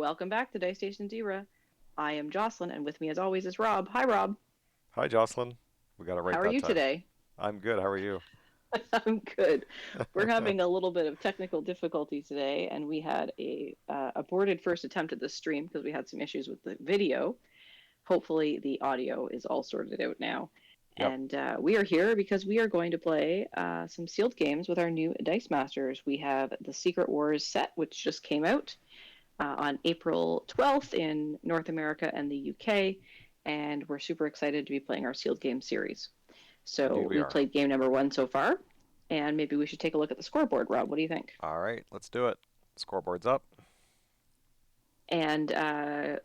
Welcome back to Dice Zebra. I am Jocelyn, and with me, as always, is Rob. Hi, Rob. Hi, Jocelyn. We got it How right are that you time. today? I'm good. How are you? I'm good. We're having a little bit of technical difficulty today, and we had a aborted first attempt at the stream because we had some issues with the video. Hopefully, the audio is all sorted out now. Yep. And we are here because we are going to play some sealed games with our new Dice Masters. We have the Secret Wars set, which just came out on April 12th in North America and the UK, and we're super excited to be playing our sealed game series. Indeed, So we we've are. played game number one so far, and maybe we should take a look at the scoreboard, Rob. What do you think? All right, let's do it. Scoreboard's up. And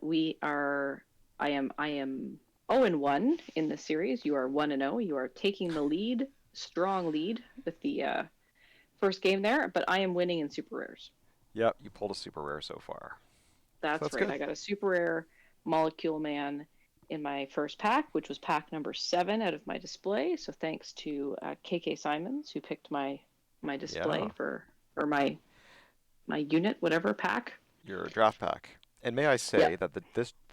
we are, I am 0 and 1 in the series. You are 1 and 0. You are taking the lead, strong lead with the first game there, but I am winning in super rares. Yep, you pulled a super rare so far. So That's that's right. good. I got a super rare Molecule Man in my first pack, which was pack number 7 out of my display. So thanks to KK Simons who picked my display Yeah, for my unit, whatever pack. your draft pack. And may I say Yep, that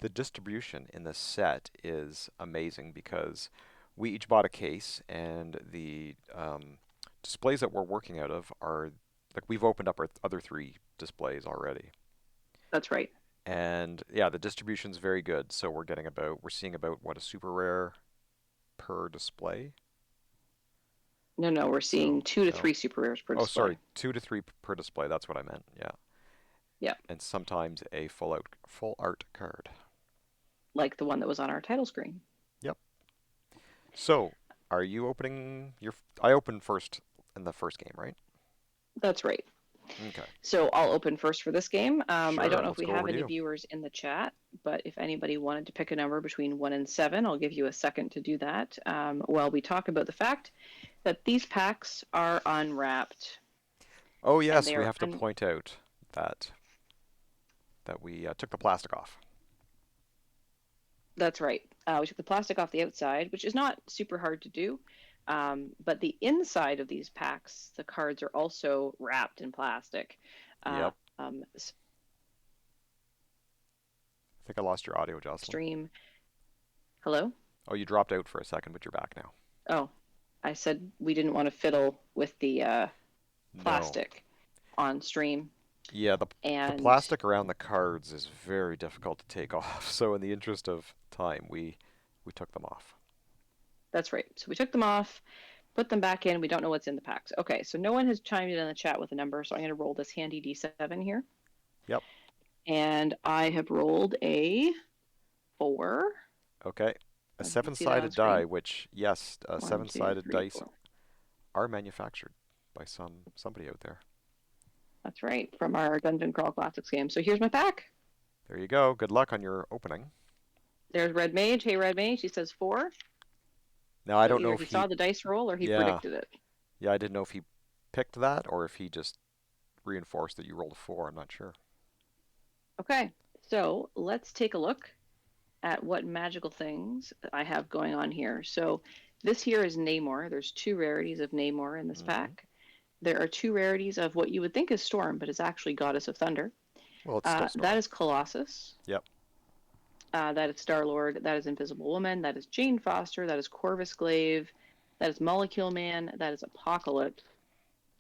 the distribution in this set is amazing because we each bought a case, and the displays that we're working out of are like we've opened up our other three displays already. that's right. And yeah, the distribution's very good. So we're seeing about what, a super rare per display. No, no, we're seeing So, 2 to 3 no. super rares per Oh, display. sorry, 2 to 3 per display. That's what I meant. Yeah, Yep, and sometimes a full art card. like the one that was on our title screen. Yep. So, are you opening your? I opened first in the first game, right? That's right. Okay. So I'll open first for this game. I don't Sure. know if Let's we go have over to any you. viewers in the chat, but if anybody wanted to pick a number between 1 and 7, I'll give you a second to do that while we talk about the fact that these packs are unwrapped. Oh And they yes, we are, have to point out that we took the plastic off. that's right. We took the plastic off the outside, which is not super hard to do. But the inside of these packs, the cards are also wrapped in plastic. Yep. Um, I think I lost your audio, Jocelyn. Stream. Hello? Oh, you dropped out for a second, but you're back now. Oh, I said we didn't want to fiddle with the No. plastic on stream. Yeah, the And plastic around the cards is very difficult to take off. So in the interest of time, we took them off. that's right. So we took them off, put them back in. We don't know what's in the packs. Okay, so no one has chimed in the chat with a number, so I'm going to roll this handy D7 here. Yep. And I have rolled a 4. Okay. A As you can see that on seven-sided die, screen. which yes, One, two, seven-sided three, dice four. are manufactured by somebody out there. That's right, from our Dungeon Crawl Classics game. So here's my pack. There you go. Good luck on your opening. There's Red Mage. Hey, Red Mage. He says 4. Now I So don't know either if he saw he the dice roll or he yeah, predicted it. yeah, I didn't know if he picked that or if he just reinforced that you rolled a 4. I'm not sure. Okay, so let's take a look at what magical things I have going on here. So this here is Namor. There's 2 rarities of Namor in this Hmm. pack. There are 2 rarities of what you would think is Storm, but is actually Goddess of Thunder. Well, it's still That Storm. is Colossus. Yep. That is Star Lord. That is Invisible Woman. That is Jane Foster. That is Corvus Glaive. That is Molecule Man. That is Apocalypse.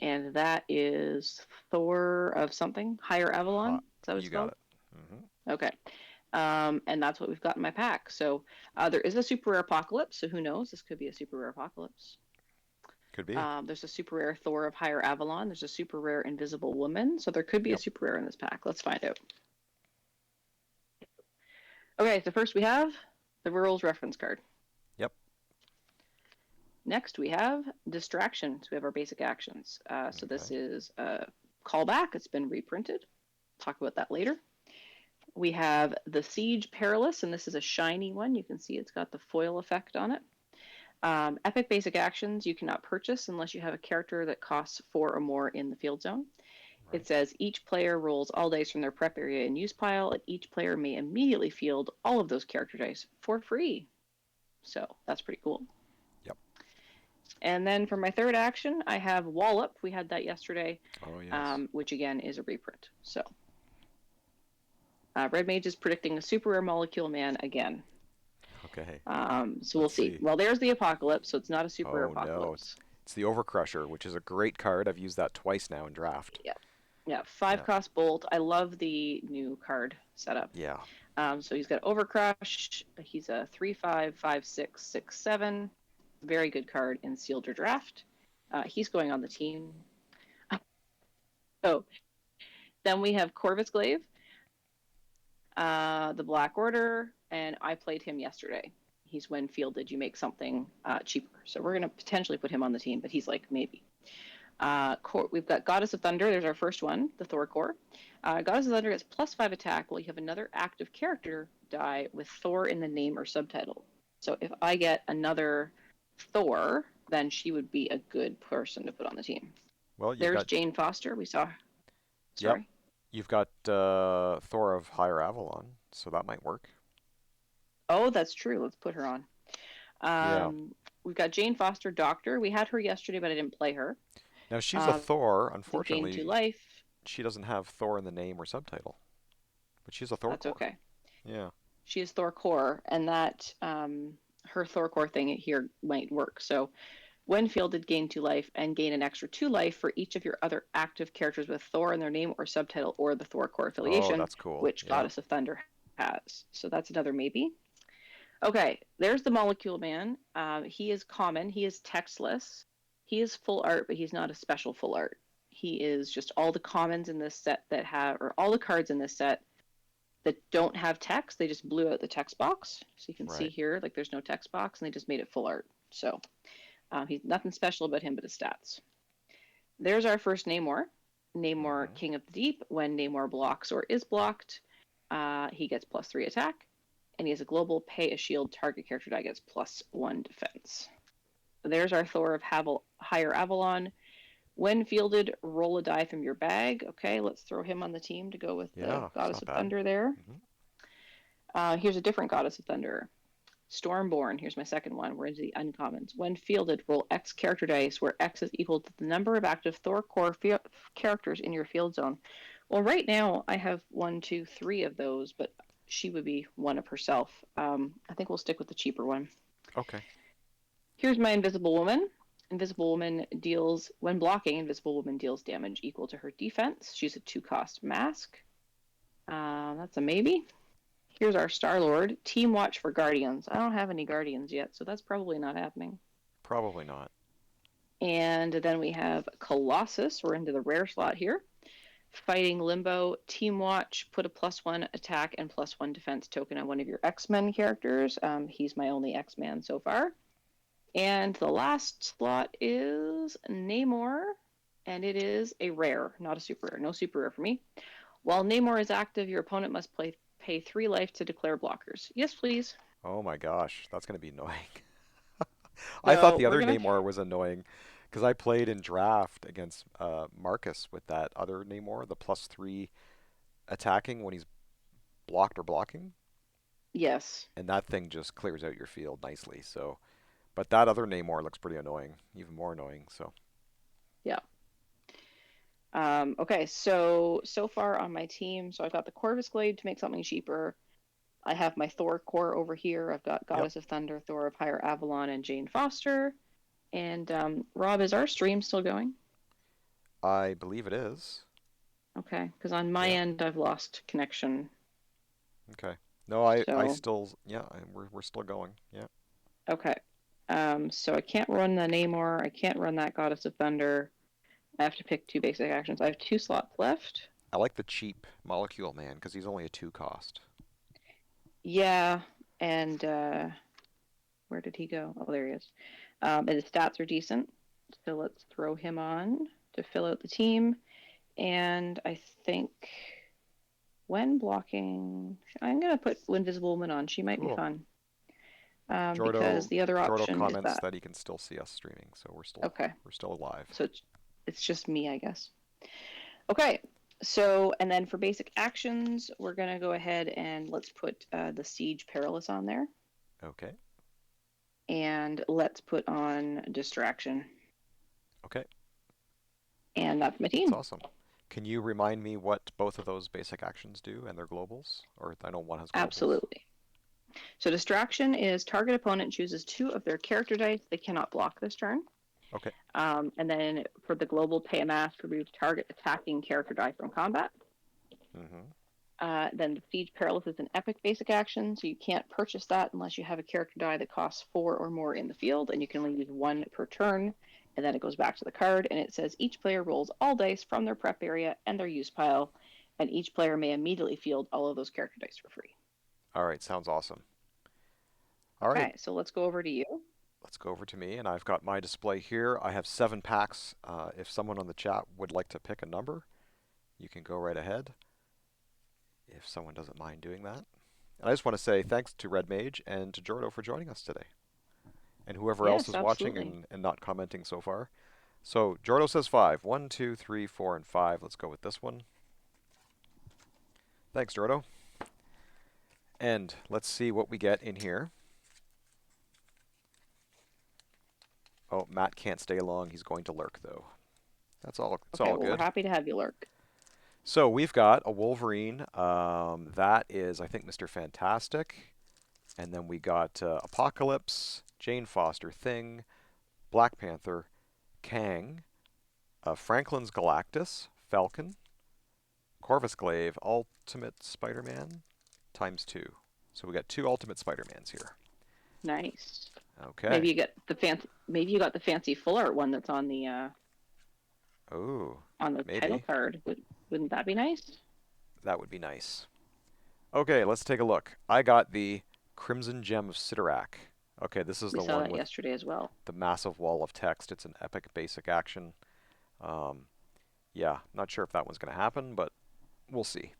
And that is Thor of something. Higher Avalon. Ha, Is that what it's you got called? it. Hmm. Okay. And that's what we've got in my pack. So there is a super rare Apocalypse. So who knows? This could be a super rare Apocalypse. Could be. There's a super rare Thor of Higher Avalon. There's a super rare Invisible Woman. So there could be a Yep. super rare in this pack. Let's find out. Okay, so first we have the Rules reference card. Yep. Next we have Distractions. We have our basic actions. So this Okay. is a callback. It's been reprinted. Talk about that later. We have the Siege Perilous, and this is a shiny one. You can see it's got the foil effect on it. Epic basic actions you cannot purchase unless you have a character that costs 4 or more in the field zone. It Right. says each player rolls all dice from their prep area and use pile, and each player may immediately field all of those character dice for free. So that's pretty cool. Yep. And then for my third action, I have Wallop. We had that yesterday, Oh yes. which again is a reprint. So Red Mage is predicting a super rare molecule man again. Okay. So we'll Let's see. see. Well, there's the apocalypse, so it's not a super rare Oh no, apocalypse. it's the Overcrusher, which is a great card. I've used that twice now in draft. Yeah, yeah. Five Yeah. cost bolt. I love the new card setup. Yeah. So he's got Overcrush. He's a 3/5, 5/6, 6/7. Very good card in sealed or draft. He's going on the team. Oh, then we have Corvus Glaive, the Black Order, and I played him yesterday. He's when fielded, you make something cheaper. So we're going to potentially put him on the team, but he's like maybe. We've got Goddess of Thunder. There's our first one, the Thor core. Goddess of Thunder gets +5 attack while you have another active character die with Thor in the name or subtitle. So if I get another Thor, then she would be a good person to put on the team. Well, you've There's got Jane Foster. We saw. yep. Sorry. You've got Thor of Higher Avalon, so that might work. Oh, that's true. Let's put her on. Yeah. We've got Jane Foster, Doctor. We had her yesterday, but I didn't play her. Now she's a Um, Thor. of Gain 2 Unfortunately, life. she doesn't have Thor in the name or subtitle, but she's a Thor That's core. okay. Yeah. She is Thor core, and that her Thor core thing here might work. So when fielded, gain 2 life and gain an extra 2 life for each of your other active characters with Thor in their name or subtitle or the Thor core Oh, affiliation, that's cool. which Yeah. Goddess of Thunder has. So that's another maybe. Okay, there's the Molecule Man. He is common. He is textless. He is full art, but he's not a special full art. He is just all the commons in this set that have, or all the cards in this set that don't have text. They just blew out the text box. So you can see Right. here, like there's no text box, and they just made it full art. So he's nothing special about him but his stats. There's our first Namor. Namor, Hmm. King of the Deep. When Namor blocks or is blocked, he gets +3 attack, and he has a global pay a shield target character die gets +1 defense. There's our Thor of Higher Avalon. When fielded, roll a die from your bag. Okay, let's throw him on the team to go with the Yeah, it's Goddess not of bad. Thunder there. Hmm. Here's a different Goddess of Thunder. Stormborn, here's my second one. We're into the uncommons. When fielded, roll X character dice, where X is equal to the number of active Thor core characters in your field zone. Well, right now I have one, two, three of those, but she would be one of herself. I think we'll stick with the cheaper one. Okay. Here's my Invisible Woman. Invisible Woman deals, when blocking, Invisible Woman deals damage equal to her defense. She's a 2-cost mask. That's a maybe. Here's our Star Lord. Team Watch for Guardians. I don't have any Guardians yet, so that's probably not happening. Probably not. And then we have Colossus. We're into the rare slot here. Fighting Limbo. Team Watch. Put a +1 attack and +1 defense token on one of your X-Men characters. He's my only X-Man so far. And the last slot is Namor. And it is a rare, not a super rare. No super rare for me. While Namor is active, your opponent must pay 3 life to declare blockers. Yes, please. Oh my gosh, that's going to be annoying. I thought So the we're other gonna. Namor was annoying because I played in draft against Marcus with that other Namor, the +3 attacking when he's blocked or blocking, Yes. and that thing just clears out your field nicely. So, but that other Namor looks pretty annoying, even more annoying. So, Yeah. Okay. So far on my team, so I've got the Corvus Glade to make something cheaper. I have my Thor core over here. I've got yep, Goddess of Thunder, Thor of Higher Avalon, and Jane Foster. And Rob, is our stream still going? I believe it is. Okay, because on my Yeah. end I've lost connection. Okay. No, I So still yeah, we're still going. Yeah. okay. So I can't run the Namor. I can't run that Goddess of Thunder. I have to pick 2 basic actions. I have 2 slots left. I like the cheap Molecule Man because he's only a 2 cost. Yeah, and where did he go? Oh, there he is. And his stats are decent, so let's throw him on to fill out the team. And I think when blocking, I'm gonna put Invisible Woman on. She might be Cool. fun because Jordo the other Jordo option is comments that. that he can still see us streaming, so Okay, we're still alive. so it's just me, I guess. Okay, so and then for basic actions, we're gonna go ahead and let's put the Siege Perilous on there, Okay. and let's put on Distraction, Okay. and that's my That's team. awesome. Can you remind me what both of those basic actions do and their globals? Or I know one has globals. Absolutely. So distraction is target opponent chooses two of their character dice. They cannot block this turn. Okay. And then for the global, pay a mask, remove target attacking character die from combat. Mm-hmm. Then the Siege Perilous is an epic basic action, so you can't purchase that unless you have a character die that costs 4 or more in the field, and you can only use one per turn, and then it goes back to the card, and it says each player rolls all dice from their prep area and their use pile, and each player may immediately field all of those character dice for free. All right, sounds awesome. All right, Okay, so let's go over to you. let's go over to me, and I've got my display here. I have 7 packs. If someone on the chat would like to pick a number, you can go right ahead if someone doesn't mind doing that. And I just want to say thanks to Red Mage and to Jordo for joining us today, and whoever else Yes, is watching absolutely. and not commenting so far. So Jordo says 5. 1, 2, 3, 4, and 5. Let's go with this one. Thanks, Jordo. And let's see what we get in here. Oh, Matt can't stay long. He's going to lurk, though. That's all. It's Okay, all well, we're good. happy to have you lurk. So we've got a Wolverine. That is, I think, Mr. Fantastic. And then we got Apocalypse, Jane Foster, Thing, Black Panther, Kang, Franklin's Galactus, Falcon, Corvus Glaive, Ultimate Spider-Man, times 2. So we got 2 Ultimate Spider-Mans here. Nice. Okay. Maybe you get the fancy. Maybe you got the fancy full art one that's Oh, on the title maybe. card. Wouldn't that be nice? That would be nice. Okay, let's take a look. I got the Crimson Gem of Sidorak. Okay, this is We the saw one that with yesterday as well. the massive wall of text. It's an epic basic action. Um, yeah, not sure if that one's going to happen, but we'll see.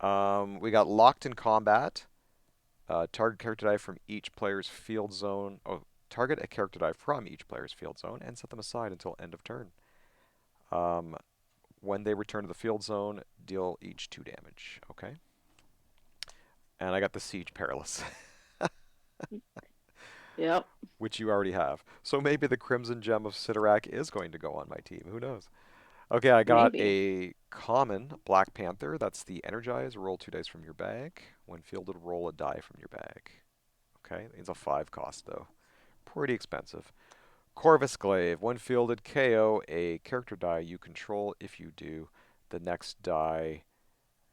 We got Locked in Combat. Target character die from each player's field zone. Oh, target a character die from each player's field zone and set them aside until end of turn. Um, when they return to the field zone, deal each 2 damage. Okay. And I got the Siege Perilous, Yep, which you already have. So maybe the Crimson Gem of Sidorak is going to go on my team. Who knows? Okay, I got maybe. a common Black Panther. That's the Energize. Roll 2 dice from your bag. When fielded, roll a die from your bag. Okay, it's a 5 cost though. Pretty expensive. Corvus Glaive. When fielded, KO a character die you control. If you do, the next die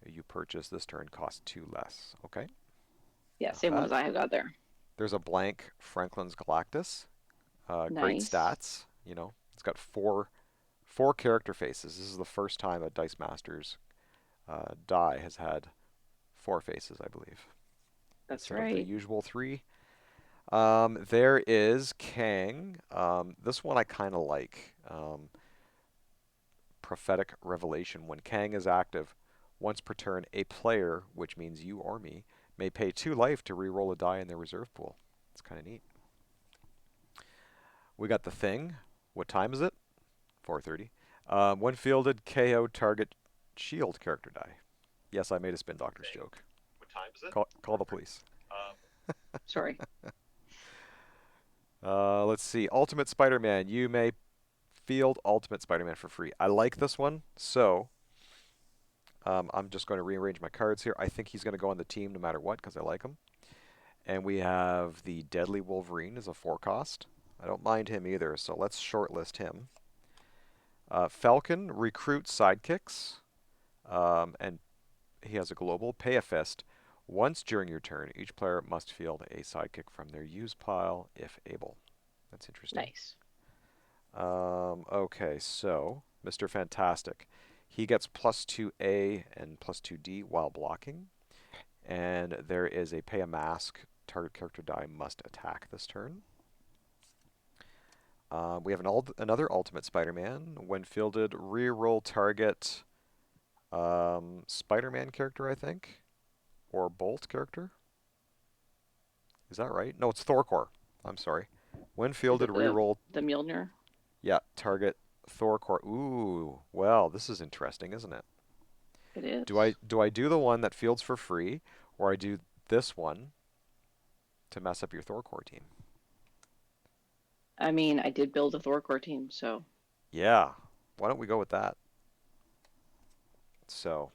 you purchase this turn costs 2 less. Okay, Yeah, not same one bad. as I have got there. There's a blank Franklin's Galactus. Great Nice. stats. You know, it's got four character faces. This is the first time a Dice Masters die has had 4 faces, I believe, That's instead of the right. usual 3. There is Kang. This one I kind of like. Prophetic Revelation. When Kang is active, once per turn, a player, which means you or me, may pay 2 life to re-roll a die in their reserve pool. It's kind of neat. We got the Thing. What time is it? 4:30. When fielded, KO target shield character die. Yes, I made a Spin Doctors joke. Call the police. Sorry. Let's see. Ultimate Spider-Man. You may field Ultimate Spider-Man for free. I like this one, so I'm just going to rearrange my cards here. I think he's going to go on the team no matter what because I like him. And we have the Deadly Wolverine as a 4 cost. I don't mind him either, so let's shortlist him. Falcon recruits sidekicks, and he has a global. Pay a fist. Once during your turn, each player must field a sidekick from their use pile if able. That's interesting. Nice. Okay, so Mr. Fantastic. He gets plus 2A and plus 2D while blocking. And there is a pay a mask. Target character die must attack this turn. We have another Ultimate Spider-Man. When fielded, reroll target Spider-Man character, I think, or Bolt character. Is that right? No, it's Thorcore. I'm sorry. When Is fielded, it the reroll. the Mjolnir? Yeah, target Thorcore. Ooh, well, this is interesting, isn't it? It Do is. I do the one that fields for free, or I do this one to mess up your Thorcore team? I mean, I did build a Thorcore team, so Yeah. Why don't we go with that? So,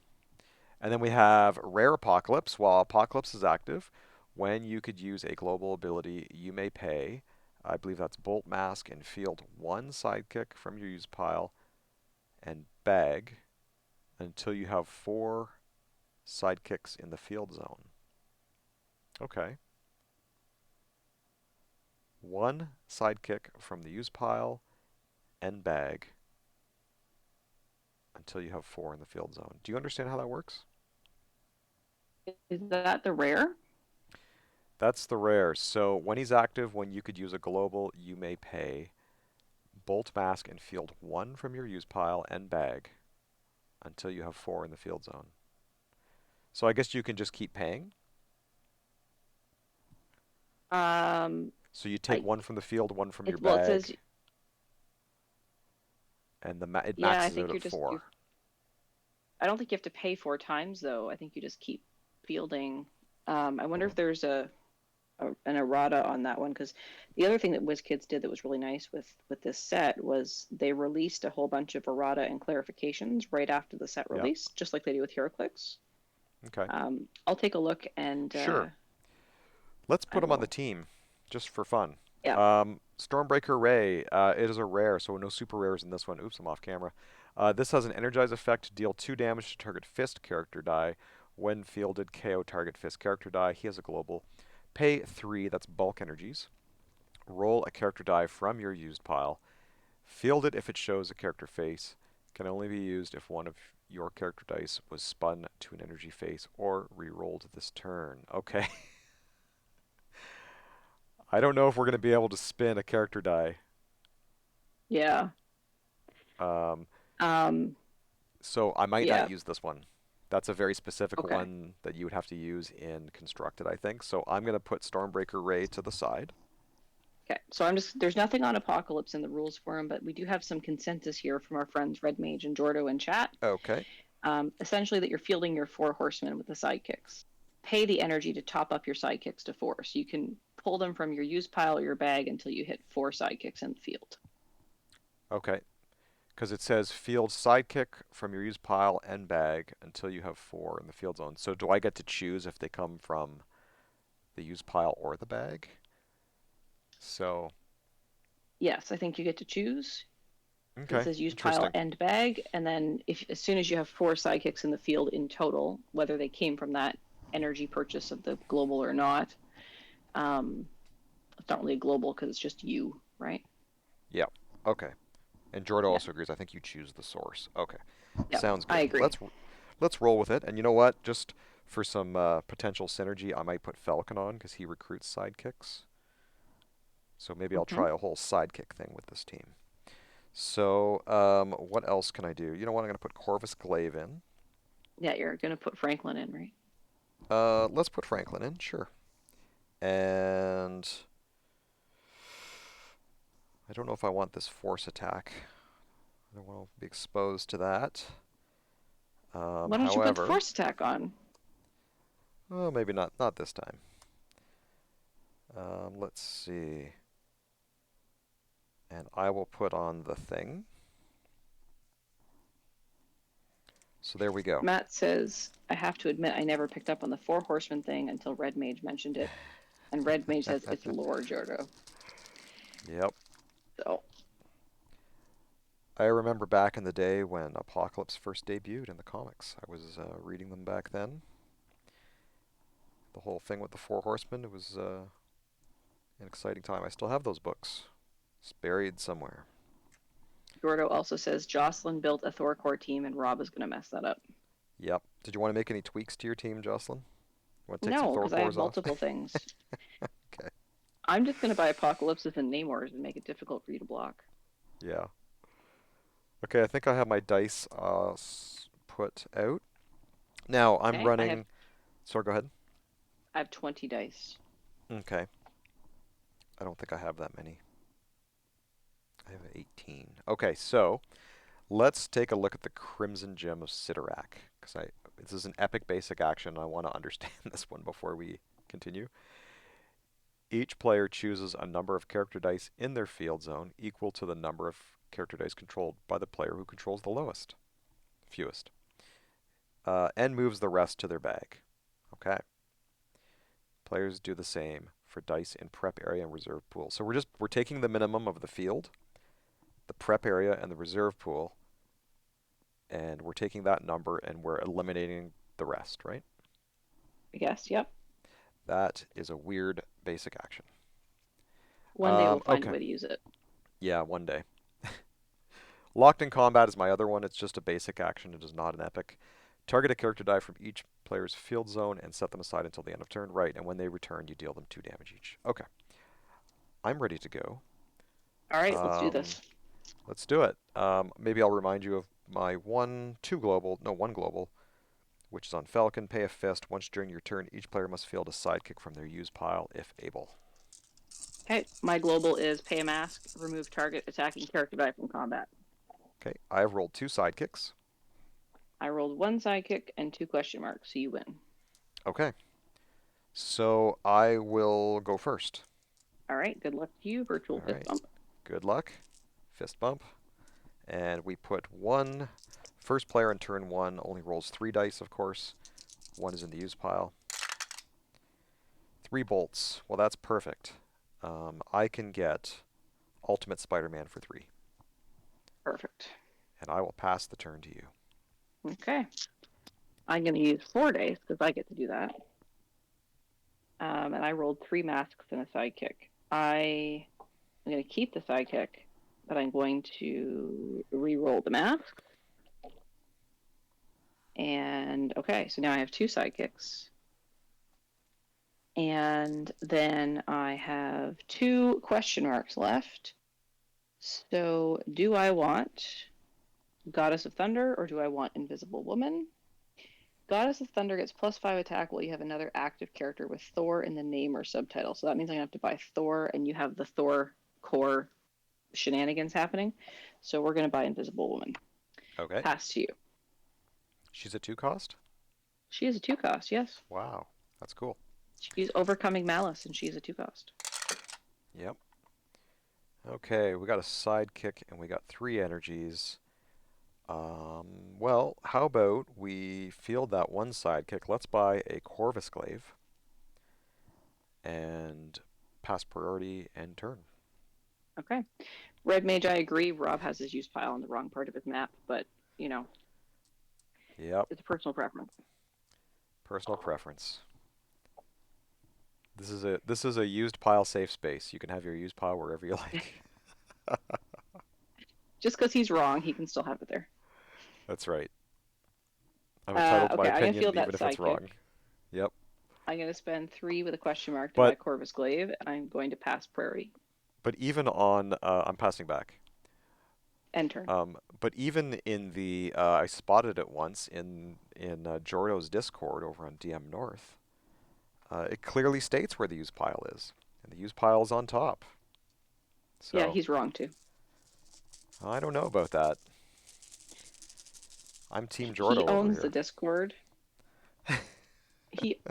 and then we have Rare Apocalypse. While Apocalypse is active, when you could use a global ability, you may pay, I believe that's Bolt Mask and field one sidekick from your use pile and bag until you have four sidekicks in the field zone. Okay. One sidekick from the use pile and bag until you have four in the field zone. Do you understand how that works? Is that the rare? That's the rare. So when he's active, when you could use a global, you may pay Bolt Mask and field one from your use pile and bag until you have four in the field zone. So I guess you can just keep paying. Um, So you take I one from the field, one from your it well it says bag, and it yeah. I maxes out think at four. I don't think you have to pay four times though. I think you just keep fielding. I wonder if there's an errata on that one because the other thing that WizKids did that was really nice with this set was they released a whole bunch of errata and clarifications right after the set Yep. release, just like they do with HeroClix. Okay. I'll take a look and Sure. Let's I put him on the will. team, just for fun. Yeah. Stormbreaker Ray. It is a rare, so no super rares in this one. Oops, I'm off camera. This has an energize effect. Deal 2 damage to target fist character die. When fielded, KO target fist character die. He has a global. Pay 3, that's bulk energies. Roll a character die from your used pile. Field it if it shows a character face. Can only be used if one of your character dice was spun to an energy face or re-rolled this turn. Okay. I don't know if we're going to be able to spin a character die. Yeah. Um, Um, so I might not yeah. use this one. That's a very specific Okay. one that you would have to use in Constructed, I think. So I'm going to put Stormbreaker Ray to the side. Okay. So I'm just there's nothing on Apocalypse in the rules for him, but we do have some consensus here from our friends Red Mage and Jordo in chat. Okay. Essentially, that you're fielding your four horsemen with the sidekicks. Pay the energy to top up your sidekicks to four, so you can pull them from your use pile or your bag until you hit four sidekicks in the field. Okay. Because it says field sidekick from your use pile and bag until you have four in the field zone. So do I get to choose if they come from the use pile or the bag? So, Yes, I think you get to choose because it okay. says use pile Interesting. and bag, and then if as soon as you have four sidekicks in the field in total, whether they came from that energy purchase of the global or not, um, it's not really a global because it's just you, right? Yeah. Okay. And Jordo Yeah, also agrees. I think you choose the source. Okay. yeah, Sounds I good. agree. Let's roll with it. And you know what? Just for some potential synergy, I might put Falcon on because he recruits sidekicks. So maybe I'll Mm-hmm. try a whole sidekick thing with this team. So what else can I do? You know what? I'm going to put Corvus Glaive in. Yeah, you're gonna put Franklin in, right? Let's put Franklin in, sure. And I don't know if I want this force attack. I don't want to be exposed to that. Why don't you put the However, force attack on? well, maybe not this time. Let's see. And I will put on the thing. So there we go. Matt says, I have to admit, I never picked up on the four horsemen thing until Red Mage mentioned it. And Red Mage says it's lore, Jordo. Yep. So, I remember back in the day when Apocalypse first debuted in the comics. I was reading them back then. The whole thing with the Four Horsemen, it was an exciting time. I still have those books. It's buried somewhere. Jordo also says Jocelyn built a Thor core team and Rob is going to mess that up. Yep. Did you want to make any tweaks to your team, Jocelyn? Want to take some No, Thor because I have cores off? multiple things. Okay. I'm just going to buy Apocalypses and Namors and make it difficult for you to block. Yeah. Okay, I think I have my dice put out. Now I'm Okay, I have running. Sorry, go ahead. I have 20 dice. Okay. I don't think I have that many. I have 18. Okay, so let's take a look at the Crimson Gem of Sidorak, because this is an epic basic action. And I want to understand this one before we continue. Each player chooses a number of character dice in their field zone equal to the number of character dice controlled by the player who controls the fewest. and moves the rest to their bag. Okay. Players do the same for dice in prep area and reserve pool. So we're taking the minimum of the field, the prep area, and the reserve pool, and we're taking that number and we're eliminating the rest, right? I guess. Yep. That is a weird basic action. One day we'll find a Okay. way to use it. Yeah, one day. Locked in Combat is my other one. It's just a basic action. It is not an epic. Target a character die from each player's field zone and set them aside until the end of turn. Right, and when they return, you deal them 2 damage each. Okay. I'm ready to go. All right, let's do Um, this. let's do it. Maybe I'll remind you of my one global, which is on Falcon. Pay a fist. Once during your turn, each player must field a sidekick from their use pile if able. Okay, my global is pay a mask, remove target attacking character die from combat. Okay, I have rolled 2 sidekicks. I rolled 1 sidekick and 2 question marks, so you win. Okay, so I will go first. All right, good luck to you, virtual All fist right, bump. good luck. Fist bump. And we put 1. First player in turn 1 only rolls 3 dice, of course. 1 is in the use pile. 3 bolts. Well, that's perfect. I can get Ultimate Spider-Man for 3. Perfect. And I will pass the turn to you. Okay. I'm going to use 4 dice because I get to do that. And I rolled 3 masks and a sidekick. I'm going to keep the sidekick, but I'm going to re-roll the mask. And okay, so now I have 2 sidekicks. And then I have 2 question marks left. So do I want Goddess of Thunder or do I want Invisible Woman? Goddess of Thunder gets +5 attack while you have another active character with Thor in the name or subtitle. So that means I'm going to have to buy Thor, and you have the Thor core shenanigans happening. So we're going to buy Invisible Woman. Okay. Pass to you. She's a 2 cost? She is a 2 cost, yes. Wow, that's cool. She's overcoming malice, and she's a 2 cost. Yep. Okay, we got a sidekick and we got 3 energies. Well, how about we field that 1 sidekick? Let's buy a Corvus Glaive and pass priority and turn. Okay. Red Mage, I agree. Rob has his use pile on the wrong part of his map, but, Yep, it's a personal preference. personal preference. This is a used pile safe space. You can have your used pile wherever you like. Just because he's wrong, he can still have it there. That's right. I'm entitled to my Okay, I'm going to opinion, field that even if it's sidekick. wrong. Yep. I'm going to spend 3 with a question mark to buy But Corvus Glaive, and I'm going to pass Prairie. even on I'm passing back. End turn. But even in the I spotted it once in Jordo's Discord over on DM North. It clearly states where the use pile is, and the use pile is on top. Yeah, So he's wrong too. I don't know about that. I'm Team He Jordo over owns the here. Discord.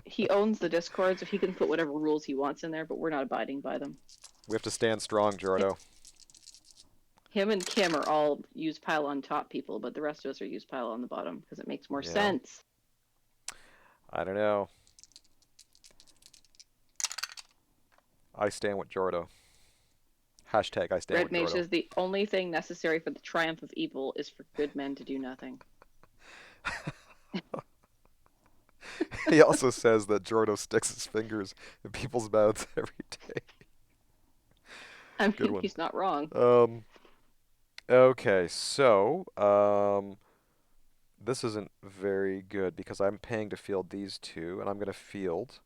He owns the Discord, so he can put whatever rules he wants in there, but we're not abiding by them. We have to stand strong, Jordo. Him and Kim are all use pile on top people, but the rest of us are use pile on the bottom because it makes more Yeah. sense. I don't know. I stand with Jordo. Hashtag I stand Red with Mage Jordo. says the only thing necessary for the triumph of evil is for good men to do nothing. He also says that Jordo sticks his fingers in people's mouths every day. I Good mean, one. he's not wrong. Okay, so this isn't very good because I'm paying to field these 2, and I'm going to field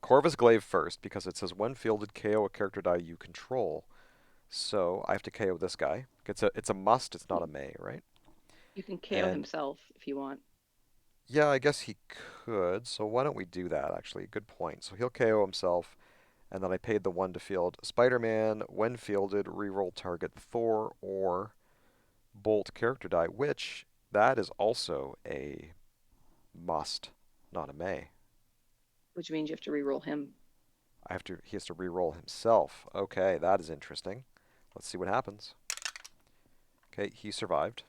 Corvus Glaive first because it says when fielded, KO a character die you control. So I have to KO this guy. It's a must. It's not a may, right? You can KO And himself if you want. yeah, I guess he could. So why don't we do that? Actually, good point. So he'll KO himself, and then I paid the 1 to field Spider-Man. When fielded, reroll target Thor or Bolt character die, which that is also a must, not a may. Which means you have to reroll him. He has to reroll himself. Okay, that is interesting. Let's see what happens. Okay, he survived.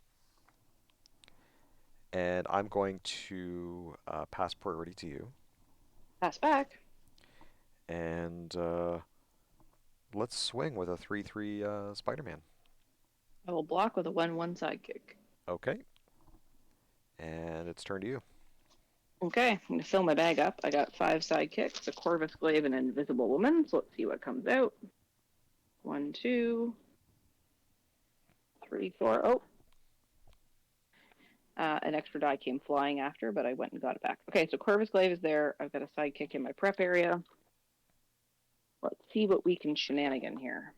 and I'm going to pass priority to you. Pass back. And let's swing with a 3/3 Spider-Man. I will block with a 1/1 sidekick. Okay, and it's turn to you. Okay, I'm going to fill my bag up. I got 5 sidekicks, a Corvus Glaive, and an Invisible Woman. So let's see what comes out. 1, 2, 3, 4. Oh, an extra die came flying after, but I went and got it back. Okay, so Corvus Glaive is there. I've got a sidekick in my prep area. Let's see what we can shenanigan here.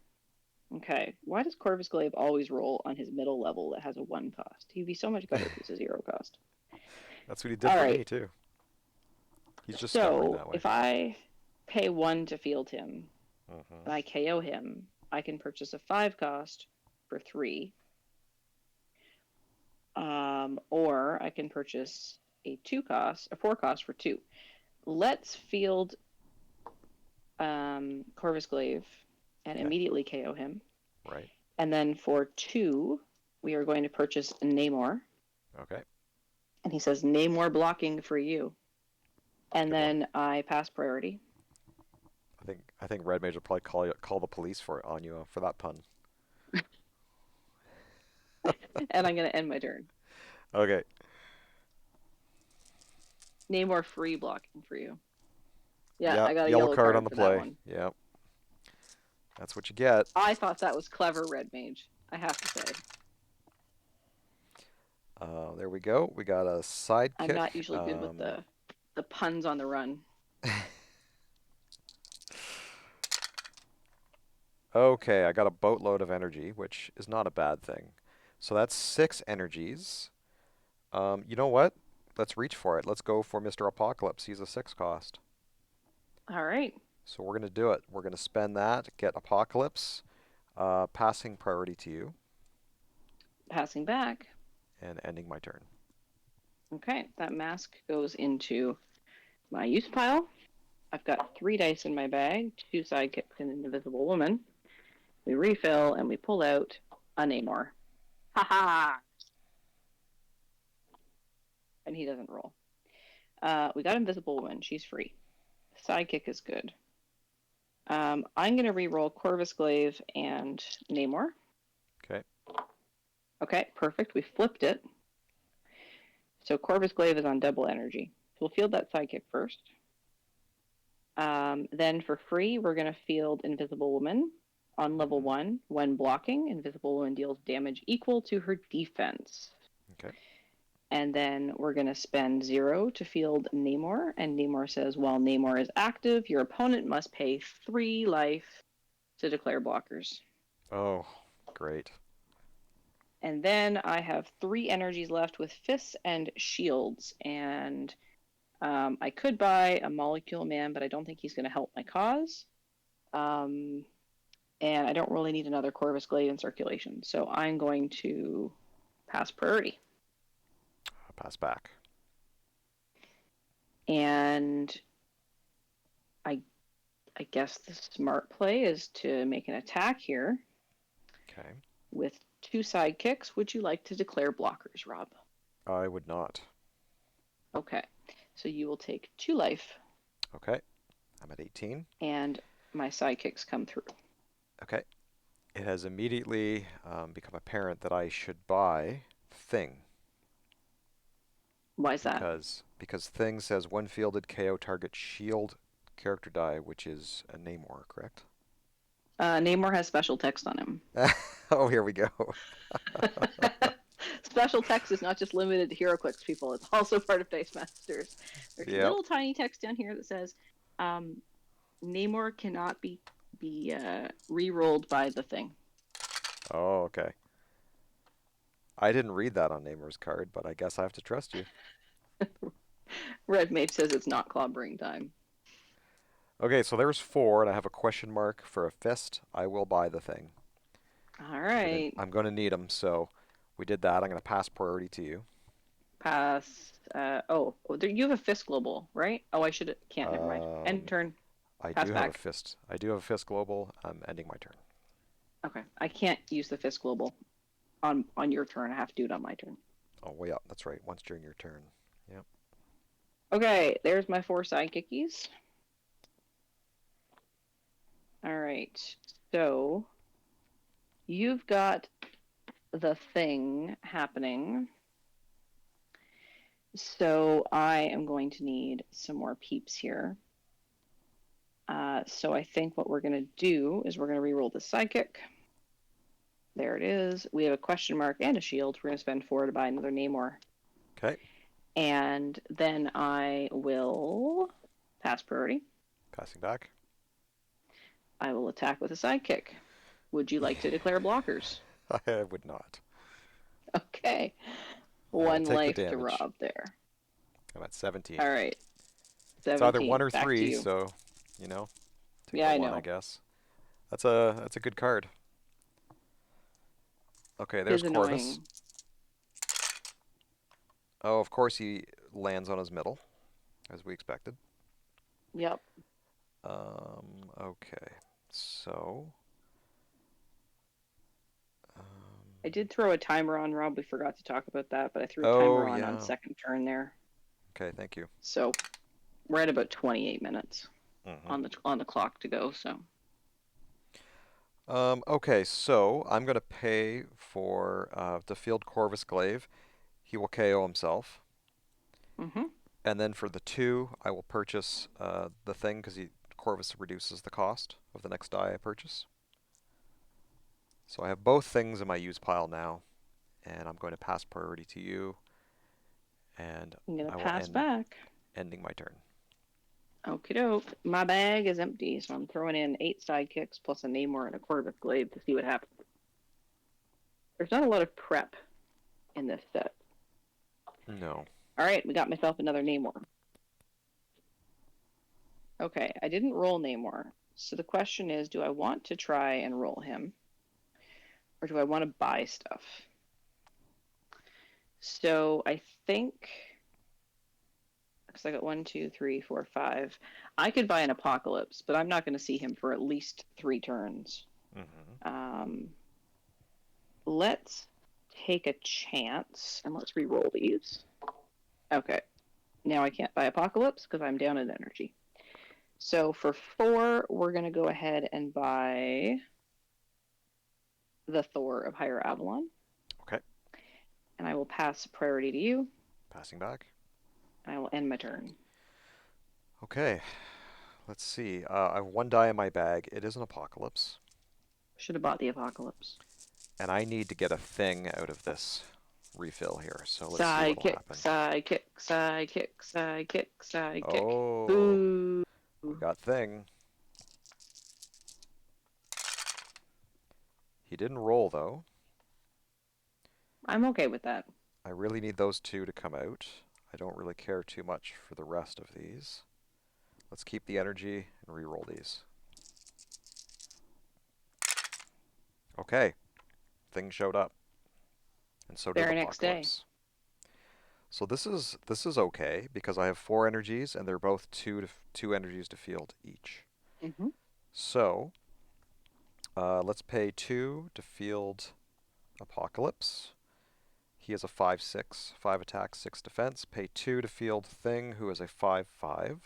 Okay, why does Corvus Glaive always roll on his middle level that has a 1 cost? He'd be so much better if it's a 0 cost. That's what he did All for right, me too. He's just stubborn so that way. if I pay 1 to field him Hmm. and I KO him, I can purchase a 5 cost for 3, or I can purchase a 4 cost for 2. Let's field Corvus Glaive and Okay, immediately KO him. right. And then for 2, we are going to purchase Namor. Okay, And he says, Namor blocking for you. And good one. then I pass priority. I think Red Mage will probably call the police on you for that pun. And I'm going to end my turn. Okay. Namor free blocking for you. Yeah, Yeah, I got a yellow yellow card on card the for that play. one. Yeah, that's what you get. I thought that was clever, Red Mage, I have to say. There we go. We got a I'm sidekick. not usually good with the puns on the run. Okay, I got a boatload of energy, which is not a bad thing. So that's 6 energies. You know what? Let's reach for it. Let's go for Mr. Apocalypse. He's a 6 cost. All right, So we're going to do it. We're going to spend that, get Apocalypse, passing priority to you, passing back. and ending my turn. Okay, that mask goes into my use pile. I've got 3 dice in my bag, 2 sidekicks and an invisible woman. We refill and we pull out a Namor. Ha ha! And he doesn't roll. We got invisible woman. She's free. Sidekick is good. I'm going to re-roll Corvus Glaive and Namor. Okay. Okay, perfect. We flipped it. So Corvus Glaive is on double energy. So we'll field that sidekick first. Then for free, we're going to field Invisible Woman on level Hmm. 1. When blocking, Invisible Woman deals damage equal to her defense. Okay. And then we're going to spend 0 to field Namor. And Namor says, while Namor is active, your opponent must pay 3 life to declare blockers. Oh, great. And then I have 3 energies left with fists and shields. And I could buy a Molecule Man, but I don't think he's going to help my cause. And I don't really need another Corvus Glaive in circulation. So I'm going to pass priority. Pass back. And I I guess the smart play is to make an attack here Okay. with 2 sidekicks. Would you like to declare blockers, Rob? I would not. Okay. So you will take 2 life, Okay. I'm at 18. and my sidekicks come through. Okay. It has immediately become apparent that I should buy Thing Why is that? because Thing says when fielded KO target shield character die, which is a Namor, correct? Namor has special text on him. Oh, here we go. Special text is not just limited to HeroClix people, it's also part of Dice Masters. There's Yep. little tiny text down here that says um, Namor cannot be re-rolled by the Thing. Oh, okay. I didn't read that on Namor's card, but I guess I have to trust you. Red Mage says it's not clobbering time. Okay, so there's 4, and I have a question mark for a fist. I will buy the Thing. All I'm gonna right. I'm gonna need them, so we did that. I'm gonna pass priority to you. Pass. You have a fist global, right? Oh, I should can't. Never mind. End Um, turn. I Pass do have a back. fist. I do have a fist global. I'm ending my turn. Okay. I can't use the fist global on your turn. I have to do it on my turn. Oh, way up. That's right. Once during your turn. Yep. Okay, there's my 4 sidekickies. All right. So you've got the thing happening. So I am going to need some more peeps here. So I think what we're going to do is we're going to re-roll the sidekick. There it is. We have a question mark and a shield. We're going to spend 4 to buy another Namor. Okay. And then I will pass priority. Passing back. I will attack with a sidekick. Would you like to declare blockers? I would not. Okay. I will 1 take the life to damage. Rob there. I'm at 17. All right. It's either 1 17. or Back to 3, you. so, you know, take Yeah, the I 1, I know. guess. That's a good card. Okay, It there's is Corvus. annoying. Oh, of course he lands on his middle, as we expected. Yep. Okay. So, I did throw a timer on Rob. We forgot to talk about that, but I threw a oh timer on yeah. second turn there. Okay, thank you. So we're at about 28 minutes Hmm. on the clock to go. So Okay, so I'm gonna pay for to field Corvus Glaive. He will KO himself, hmm and then for the 2, I will purchase the thing because he Corvus reduces the cost of the next die I purchase. So I have both things in my use pile now, and I'm going to pass priority to you, and I'm gonna I will pass end back. ending my turn. Okie doke. My bag is empty, so I'm throwing in 8 sidekicks plus a Namor and a Corvus Glaive to see what happens. There's not a lot of prep in this set. No. All right, we got myself another Namor. Okay, I didn't roll Namor. So the question is, do I want to try and roll him? Or do I want to buy stuff? So I think, because I got 1, 2, 3, 4, 5. I could buy an Apocalypse, but I'm not going to see him for at least 3 turns. Hmm. Um, let's take a chance and let's re-roll these. Okay, now I can't buy Apocalypse because I'm down in energy. So for 4, we're going to go ahead and buy the Thor of Higher Avalon. Okay. And I will pass priority to you. Passing back. And I will end my turn. Okay. Let's see. I have 1 die in my bag. It is an apocalypse, Should have bought the Apocalypse. and I need to get a thing out of this refill here. So let's see what'll Sidekick, happen. sidekick, sidekick, sidekick, sidekick. Oh, Boo. we got thing. He didn't roll though. I'm okay with that. I really need those 2 to come out. I don't really care too much for the rest of these. Let's keep the energy and re-roll these. Okay, thing showed up, and so did Very next day. apocalypse. So this is okay because I have 4 energies and they're both 2 energies to field each. Mm-hmm. So let's pay 2 to field Apocalypse. He has a 5/6, 5 attack, 6 defense. Pay 2 to field Thing, who is a 5/5. Okay.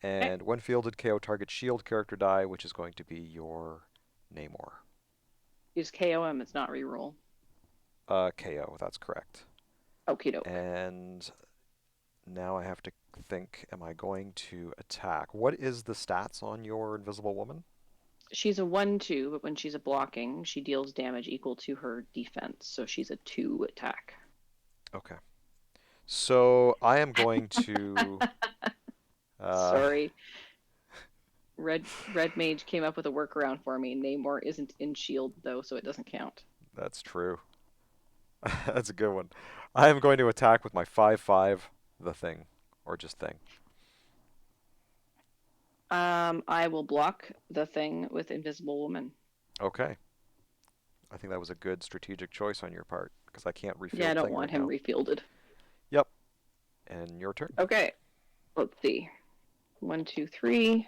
And when fielded, KO target shield character die, which is going to be your Namor. Use KOM, it's not reroll. KO, that's correct. Okie doke. And now I have to think, am I going to attack? What is the stats on your Invisible Woman? She's a 1/2, but when she's a blocking, she deals damage equal to her defense. So she's a 2 attack. Okay. So I am going to. Uh, Sorry. Red Mage came up with a workaround for me. Namor isn't in shield though, so it doesn't count. that's true. That's a good one. I am going to attack with my 5/5, the thing, or just thing. I will block the thing with Invisible Woman. Okay. I think that was a good strategic choice on your part because I can't Yeah, I refield don't thing want right him now. refielded. Yep. And your turn. Okay, let's see. 1, 2, 3,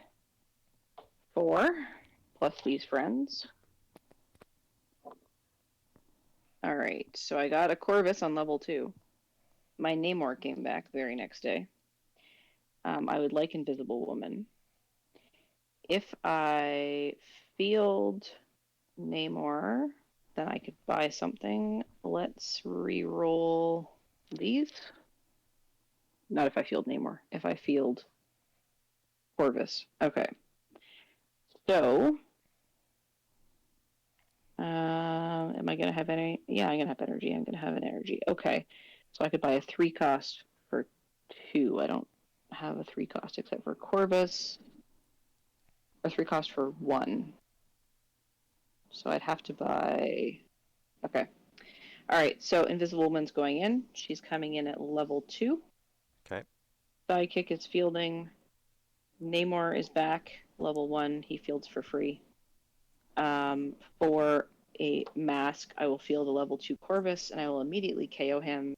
4, plus these friends. All right, so I got a Corvus on level 2. My Namor came back the very next day. I would like Invisible Woman. If I field Namor, then I could buy something. Let's re-roll these. Not if I field Namor. If I field Corvus. Okay. So, am I going to have any? Yeah, I'm going to have energy. I'm going to have an energy. Okay. So I could buy a 3 cost for 2. I don't have a 3 cost except for Corvus, or 3 cost for 1. So I'd have to buy. Okay. All right. So Invisible Woman's going in. She's coming in at level 2. Okay. Sidekick is fielding. Namor is back, level 1. He fields for free. For a mask, I will field a level 2 Corvus, and I will immediately KO him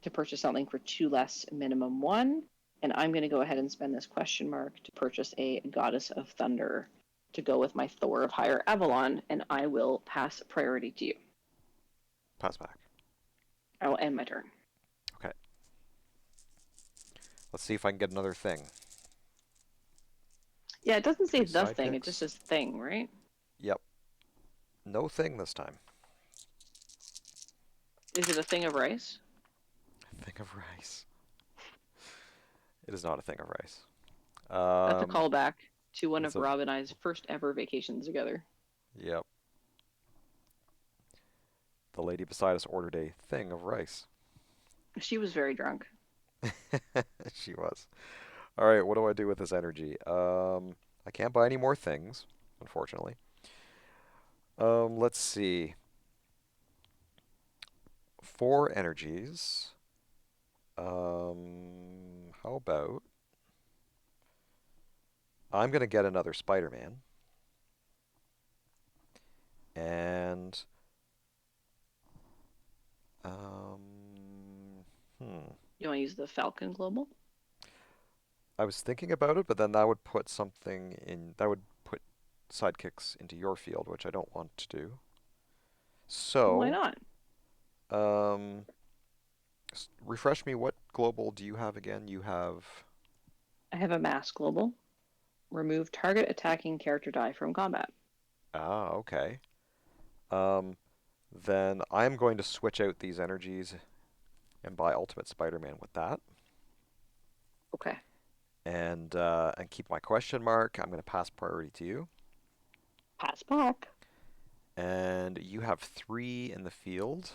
to purchase something for 2 less, minimum 1. And I'm going to go ahead and spend this question mark to purchase a Goddess of Thunder to go with my Thor of Higher Avalon, and I will pass priority to you. Pass back. I will end my turn. Okay. Let's see if I can get another thing. Yeah, it doesn't say 3 the thing, it just sidekicks. says thing, right? Yep. No thing this time. Is it a thing of rice? Thing of rice. It is not a thing of rice. That's a callback to one It's of a. Rob and I's first ever vacations together. Yep. The lady beside us ordered a thing of rice. She was very drunk. She was. All right, what do I do with this energy? I can't buy any more things, unfortunately. Let's see. 4 energies. How about I'm gonna get another Spider-Man, and hmm. You want to use the Falcon Global? I was thinking about it, but then that would put something in. That would put sidekicks into your field, which I don't want to do. Why So, not? um, refresh me. What global do you have again? You have. I have a Mass Global. Remove target attacking character die from combat. Ah, okay. Um, then I'm going to switch out these energies and buy Ultimate Spider-Man with that, Okay. and keep my question mark. I'm going to pass priority to you, Pass back. and you have 3 in the field.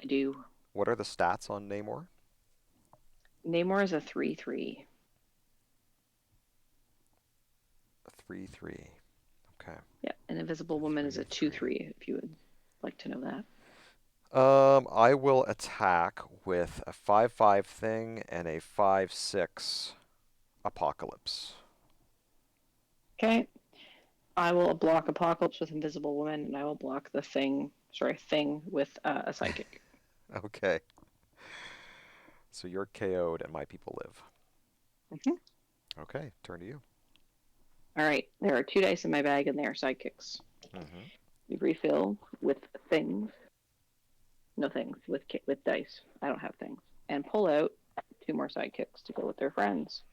I do. What are the stats on Namor? Namor is a 3/3. 3/3. Okay. Yeah. An Invisible Woman is a 3/3. 2/3, if you would like to know that. I will attack with a 5/5 thing and a 5/6 apocalypse. Okay. I will block Apocalypse with Invisible Woman, and I will block the thing with a Psychic. Okay. So you're KO'd and my people live. Mm-hmm. Okay, turn to you. All right. There are 2 dice in my bag, and they are Sidekicks. Mm-hmm. You refill with things. No things with dice. I don't have things. And pull out 2 more sidekicks to go with their friends.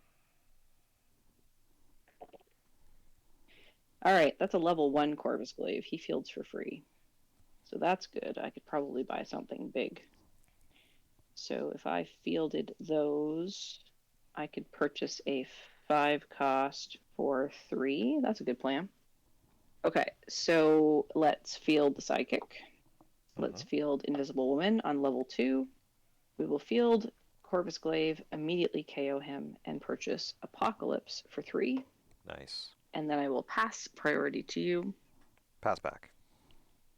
All right, that's a level 1 Corvus Glaive. He fields for free. So that's good. I could probably buy something big. So if I fielded those, I could purchase a 5 cost for 3. That's a good plan. Okay, so let's field the sidekick. Mm-hmm. Let's field Invisible Woman on level 2. We will field Corvus Glaive, immediately KO him, and purchase Apocalypse for 3. Nice. And then I will pass priority to you, Pass back.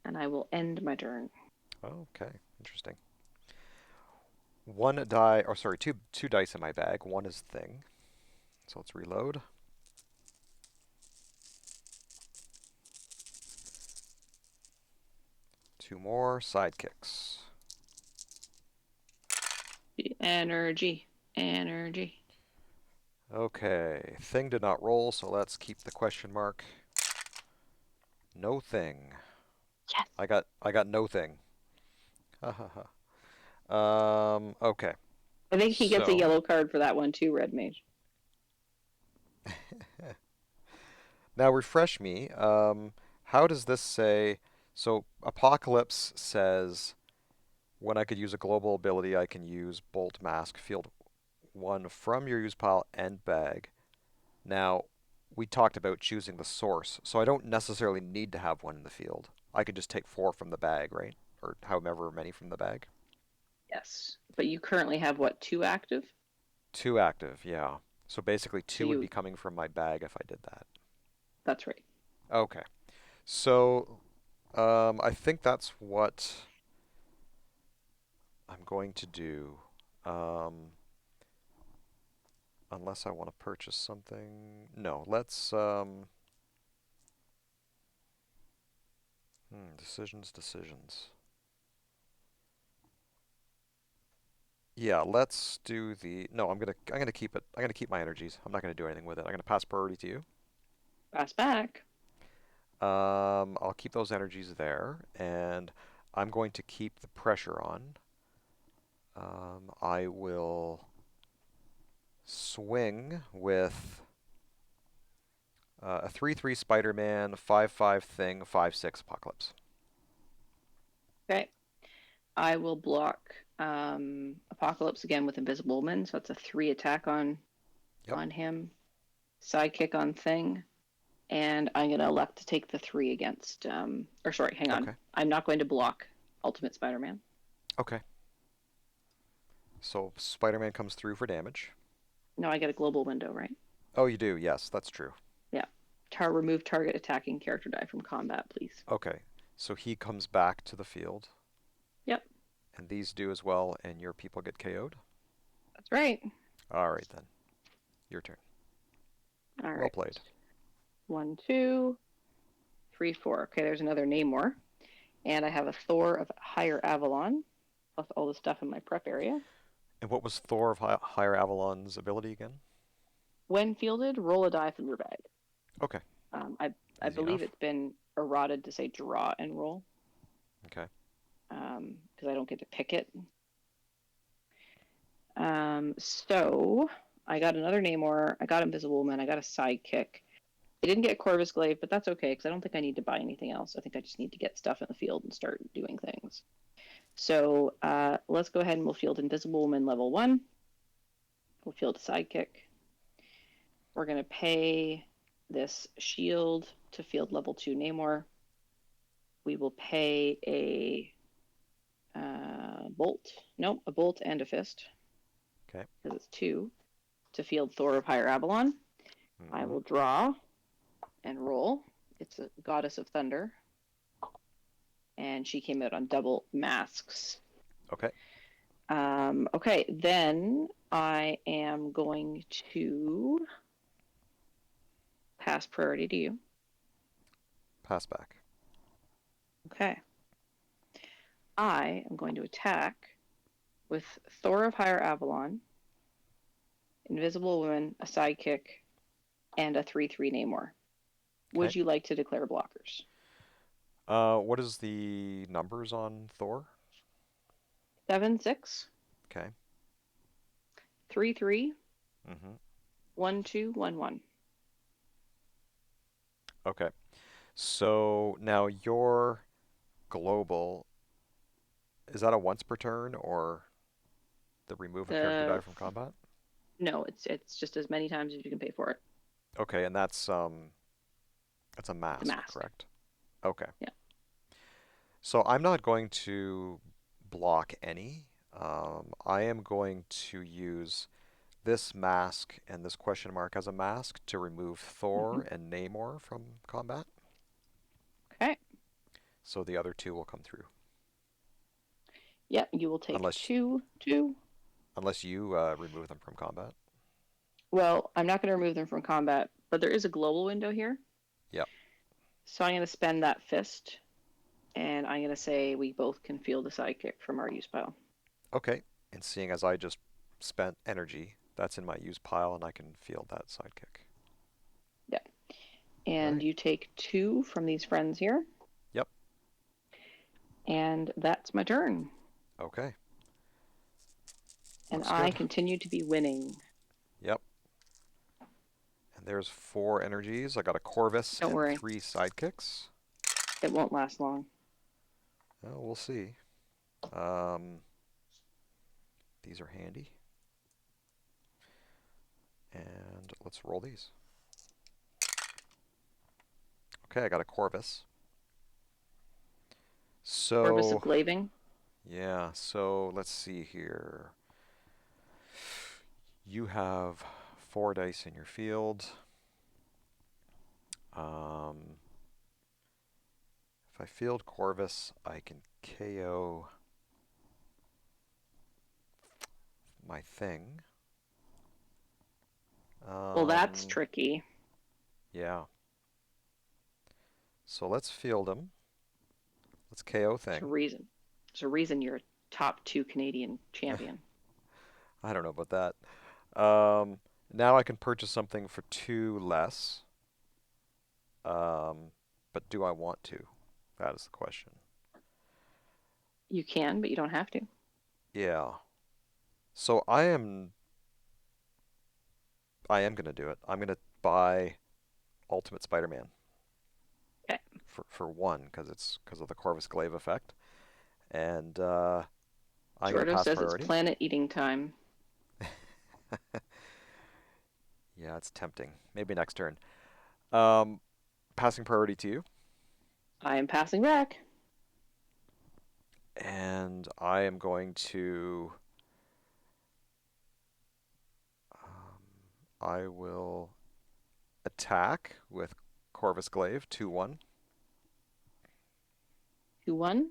and I will end my turn. Okay, interesting. 1 die, or sorry, two dice in my bag. 1 is thing. So let's reload. 2 more sidekicks. Energy. Energy. Okay, thing did not roll, so let's keep the question mark. No thing. Yes. I got no thing. Ha ha ha. Okay. I think he gets a So yellow card for that one too, Red Mage. now refresh me. How does this say? So Apocalypse says when I could use a global ability, I can use Bolt Mask Field 1 from your use pile and bag. Now, we talked about choosing the source, so I don't necessarily need to have one in the field. I could just take 4 from the bag, right? Or however many from the bag. Yes. But you currently have what, two active? 2 active, yeah. So basically So 2 would be you, coming from my bag if I did that. that's right. Okay. So, I think that's what I'm going to do. Um, unless I want to purchase something. No, decisions. Yeah, let's do the. No, I'm gonna keep it. I'm gonna keep my energies. I'm not gonna do anything with it. I'm gonna pass priority to you. Pass back. I'll keep those energies there, and I'm going to keep the pressure on. I will swing with a 3/3 Spider-Man, 5/5 Thing, 5/6 Apocalypse. Okay. I will block Apocalypse again with Invisible Woman, so that's a three attack Yep. on him. Sidekick on Thing, and I'm gonna elect to take the three against. Or sorry, hang on. Okay. I'm not going to block Ultimate Spider-Man. Okay. So Spider-Man comes through for damage. No, I get a global window, right? Oh, you do. Yes, that's true. Yeah. Remove target attacking character die from combat, please. Okay. So he comes back to the field, Yep, and these do as well, and your people get KO'd. that's right. All right then. Your turn. All Well right. played. One, two, three, four. Okay, there's another Namor. And I have a Thor of Higher Avalon, plus all the stuff in my prep area. And what was Thor of Higher Avalon's ability again? When fielded, roll a die from your bag. Okay. I Easy believe enough. it's been eroded to say draw and roll Okay. because I don't get to pick it. So I got another Namor. I got Invisible Woman. I got a Sidekick. I didn't get Corvus Glaive, but that's okay because I don't think I need to buy anything else. I think I just need to get stuff in the field and start doing things. So let's go ahead and we'll field Invisible Woman level 1. We'll field a Sidekick. We're going to pay this shield to field level 2 Namor. We will pay a bolt. Nope, a bolt and a fist Okay. because it's 2 to field Thor of Higher Avalon. I Mm-hmm. will draw and roll. It's a goddess of thunder, and she came out on double masks. Okay. Okay, then I am going to pass priority to you. Pass back. Okay. I am going to attack with Thor of Higher Avalon, Invisible Woman, a Sidekick, and a 3/3 Namor. Okay. Would you like to declare blockers? What is the numbers on Thor? 7, 6, Okay. 3, 3, Mm-hmm. 1, 2, 1, 1. Okay. So now your global, is that a once per turn or the remove a character die The from combat? No, it's just as many times as you can pay for it. Okay, and that's a It's a mask, mask. correct? Okay. Yeah. So I'm not going to block any. I am going to use this mask and this question mark as a mask to remove Mm-hmm. Thor and Namor from combat. Okay. So the other two will come through. Yeah, you will take Unless 2, 2. unless you remove them from combat. Well, I'm not going to remove them from combat, but there is a global window here. Yep. So I'm going to spend that fist, and I'm going to say we both can field a sidekick from our use pile. Okay. And seeing as I just spent energy, that's in my use pile and I can field that sidekick. Yeah. All And right. you take 2 from these friends here. Yep. And that's my turn. Okay, And looks I good. continue to be winning. Yep. And there's 4 energies. I got a Corvus Don't and worry, 3 sidekicks. it won't last long. Oh, we'll see. Um, these are handy. And let's roll these. Okay, I got a Corvus. Corvus So, of Glaving. yeah, so let's see here. You have 4 dice in your field. Um, if I field Corvus, I can KO my thing. Well, that's Um, tricky. yeah. So let's field him. Let's KO There's a thing. reason. There's a reason you're a top 2 Canadian champion. I don't know about that. Now I can purchase something for 2 less. Um, but do I want to? That is the question. You can, but you don't have to. Yeah. So I am gonna do it. I'm gonna buy Ultimate Spider-Man Okay. for 1 because of the Corvus Glaive effect, and I'm gonna Jordo pass says it's priority. planet eating time. Yeah, it's tempting. Maybe next turn. Um, passing priority to you, I am passing back. and I am going to. I will attack with Corvus Glaive 2-1. 2-1.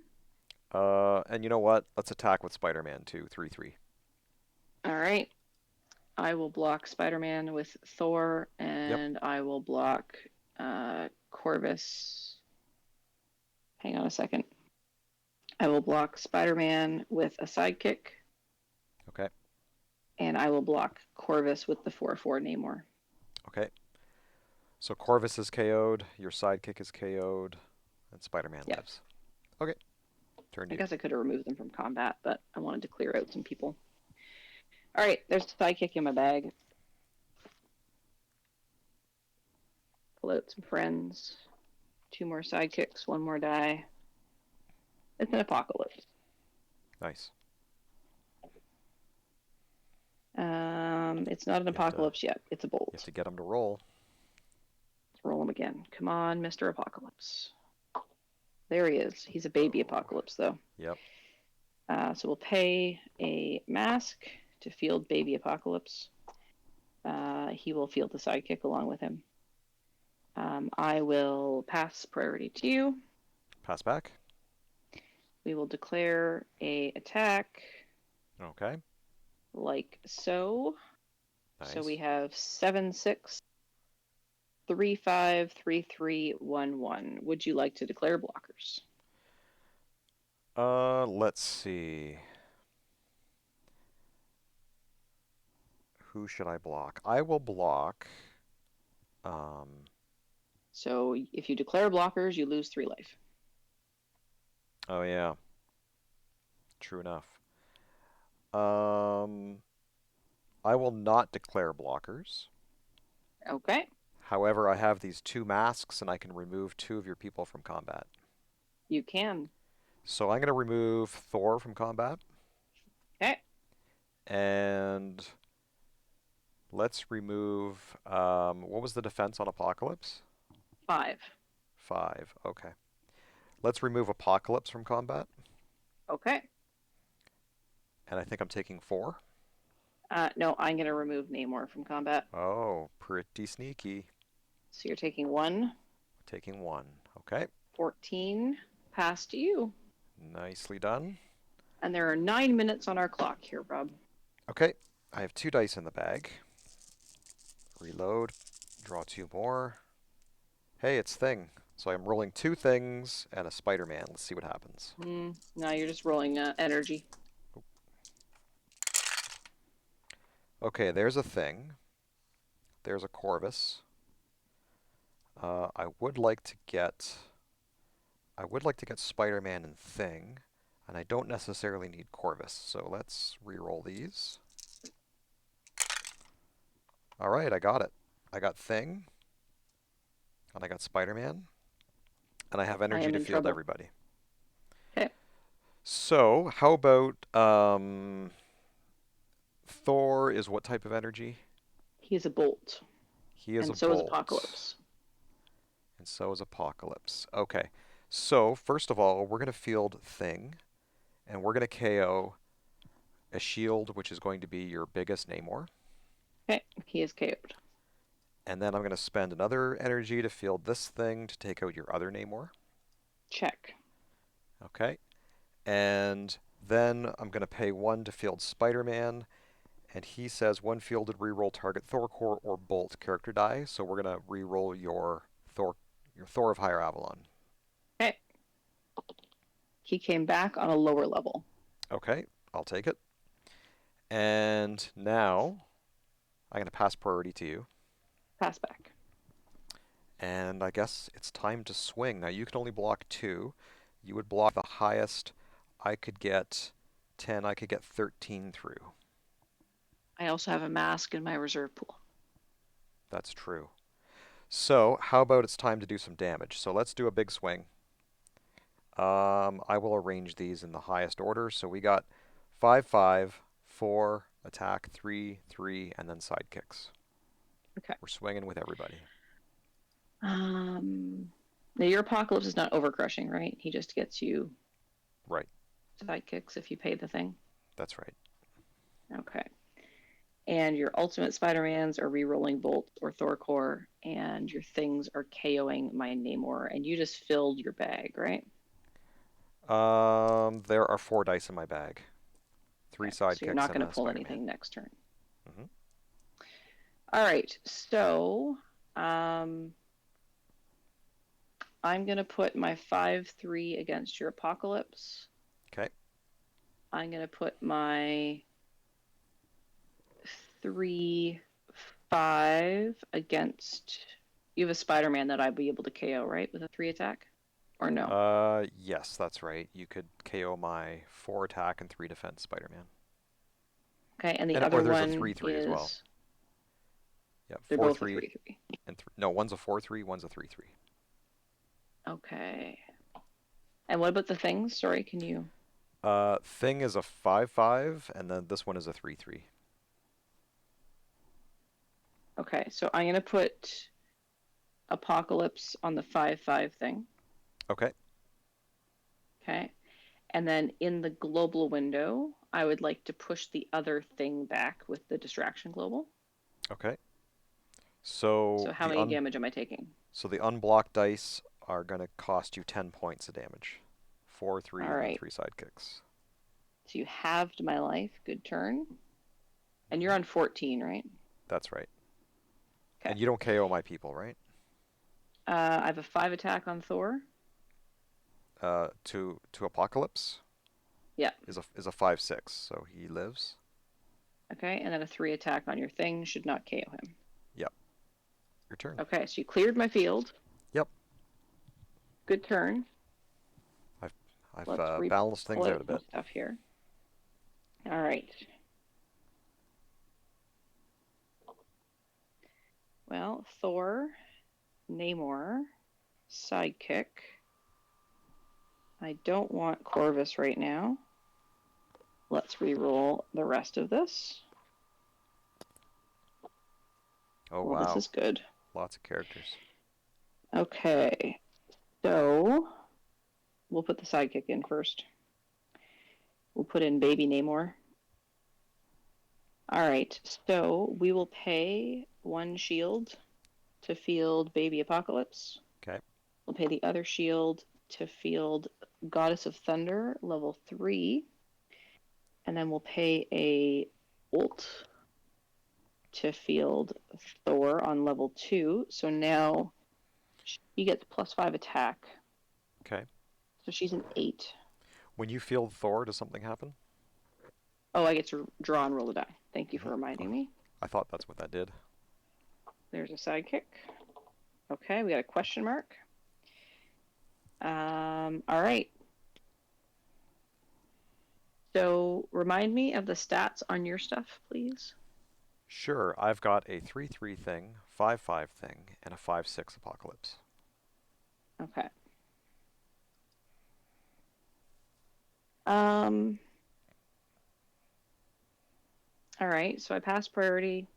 And you know what? Let's attack with Spider-Man 2 3-3. All right. I will block Spider-Man with Thor, Yep. and I will block Corvus. Hang on a second. I will block Spider-Man with a sidekick, Okay. and I will block Corvus with the 4/4 Namor. Okay. So Corvus is KO'd, your sidekick is KO'd, and Spider-Man Yep. lives. Okay. Turn to I you. guess I could have removed them from combat, but I wanted to clear out some people. All right, there's a sidekick in my bag. Pull out some friends. 2 more sidekicks, 1 more die. It's an apocalypse. Nice. It's not an You have to apocalypse yet. It's a you have bolt. to get him to roll. Let's roll him again. Come on, Mr. Apocalypse. There he is. He's a baby Oh. apocalypse, though. Yep. So we'll pay a mask to field baby apocalypse. He will field the sidekick along with him. I will pass priority to you. Pass back. We will declare a attack Okay. like so. So we Nice. have 7-6, 3-5, 3-3, 1-1. Would you like to declare blockers? Let's see. Who should I block? I will block. Um, So if you declare blockers, you lose 3 life. oh yeah, true enough. Um, I will not declare blockers. Okay, However, I have these 2 masks and I can remove 2 of your people from combat. you can. So I'm going to remove Thor from combat. Okay, And let's remove, what was the defense on Apocalypse? 5. 5. Okay. Let's remove Apocalypse from combat. Okay. And I think I'm taking 4. No, I'm going to remove Namor from combat. Oh, pretty sneaky. So you're taking 1. Taking 1. Okay. 14. Pass to you. Nicely done. And there are 9 minutes on our clock here, Rob. Okay. I have 2 dice in the bag. Reload. Draw 2 more. Hey, it's Thing. So I'm rolling 2 things and a Spider-Man. Let's see what happens. No, you're just rolling energy. Okay, there's a Thing. There's a Corvus. I would like to get I would like to get Spider-Man and Thing, and I don't necessarily need Corvus, so let's re-roll these. All right, I got it. I got Thing, and I got Spider-Man, and I have I energy am to in field trouble. everybody. Okay. So, how about Thor is what type of energy? He is a bolt, He is a and so is bolt, Apocalypse. and so is Apocalypse. Okay, so first of all, we're going to field Thing, and we're going to KO a shield, which is going to be your biggest Namor. Okay, he is KO'd. And then I'm going to spend another energy to field this thing to take out your other Namor. Check. Okay. And then I'm going to pay one to field Spider-Man. And he says one fielded reroll target Thor core or Bolt character die. So we're going to reroll your Thor of Higher Avalon. Okay. He came back on a lower level. Okay, I'll take it. And now I'm going to pass priority to you. Pass back. And I guess it's time to swing. Now you can only block two. You would block the highest. I could get 10. I could get 13 through. I also have a mask in my reserve pool. That's true. So how about it's time to do some damage? So let's do a big swing. I will arrange these in the highest order. So we got 5, 5, 4, attack, 3, 3, and then sidekicks. Okay. We're swinging with everybody. Um, now your Apocalypse is not overcrushing, right? He just gets you Right. sidekicks if you pay the thing. That's right. Okay. And your Ultimate Spider-Mans are re-rolling Bolt or Thor core, and your things are KOing my Namor, and you just filled your bag, right? There are 4 dice in my bag. 3 Okay. So you're sidekicks not and going to a pull Spider-Man. anything next turn. Hmm. All right. So um, I'm going to put my 5/3 against your Apocalypse. Okay. I'm going to put my 3/5 against. You have a Spider-Man that I'd be able to KO, right, with a 3 attack, or no? Yes, that's right. You could KO my 4 attack and 3 defense Spider-Man. Okay, and the And or other there's a one 3/3 as well. is Yeah, they're four both a three 3/3. and no, one's a 4/3, one's a 3/3. Okay. And what about the things? Sorry, can you? Thing is a 5/5, and then this one is a 3/3. Okay, so I'm gonna put Apocalypse on the 5/5 thing. Okay. Okay, and then in the global window, I would like to push the other thing back with the distraction global. Okay. So So how many damage am I taking? the unblocked dice are gonna cost you 10 points of damage. 4, 3, All and then right. 3 sidekicks. So you halved my life. Good turn. And you're Hmm. on 14, right? That's right. Okay. And you don't KO my people, right? I have a 5 attack on Thor. To Apocalypse Yeah. is a 5/6, so he lives. Okay, and then a 3 attack on your thing should not KO him. Yep. Your turn. Okay, so you cleared my field. Yep. Good turn. I've Let's balanced things out replay a my bit. stuff here. All right. Well, Thor, Namor, sidekick. I don't want Corvus right now. Let's re-roll the rest of this. Oh Well, this wow, is good. lots of characters. Okay, so we'll put the sidekick in first. We'll put in baby Namor. All right, so we will pay one shield to field baby Apocalypse. Okay. We'll pay the other shield to field Goddess of Thunder, level 3. And then we'll pay a ult to field Thor on level 2. So now she gets +5 attack. Okay. So she's an 8. When you field Thor, does something happen? Oh, I get to draw and roll a die. Thank you Hmm. for reminding me. I thought that's what that did. There's a sidekick. Okay, we got a question mark. All right. So remind me of the stats on your stuff, please. Sure, I've got a 3/3 thing, 5/5 thing, and a 5/6 apocalypse. Okay. Um, all right. So I passed priority.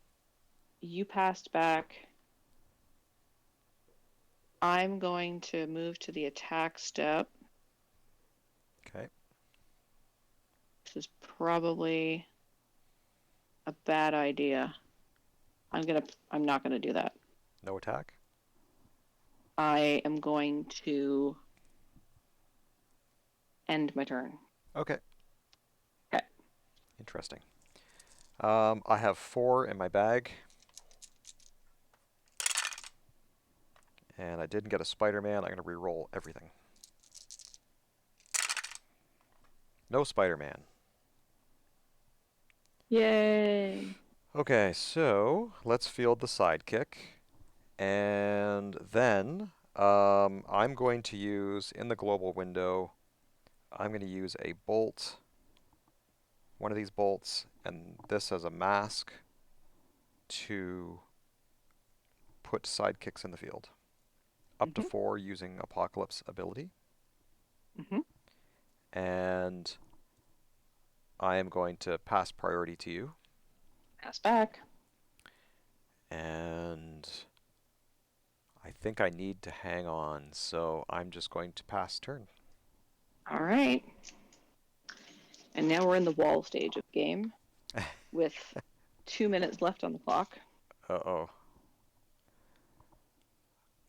You passed back. I'm going to move to the attack step. Okay, This is probably a bad idea. I'm not gonna do that. no attack? I am going to end my turn. Okay, Okay. interesting. I have 4 in my bag, and I didn't get a Spider-Man. I'm going to re-roll everything. No Spider-Man. Yay. Okay, so let's field the sidekick. And then I'm going to use, in the global window, I'm going to use a bolt, one of these bolts, and this as a mask to put sidekicks in the field. Up to Mm-hmm. 4 using Apocalypse ability. Mm-hmm. And I am going to pass priority to you. Pass back. And I think I need to hang on, so I'm just going to pass turn. All right. And now we're in the wall stage of game with 2 minutes left on the clock. Uh-oh.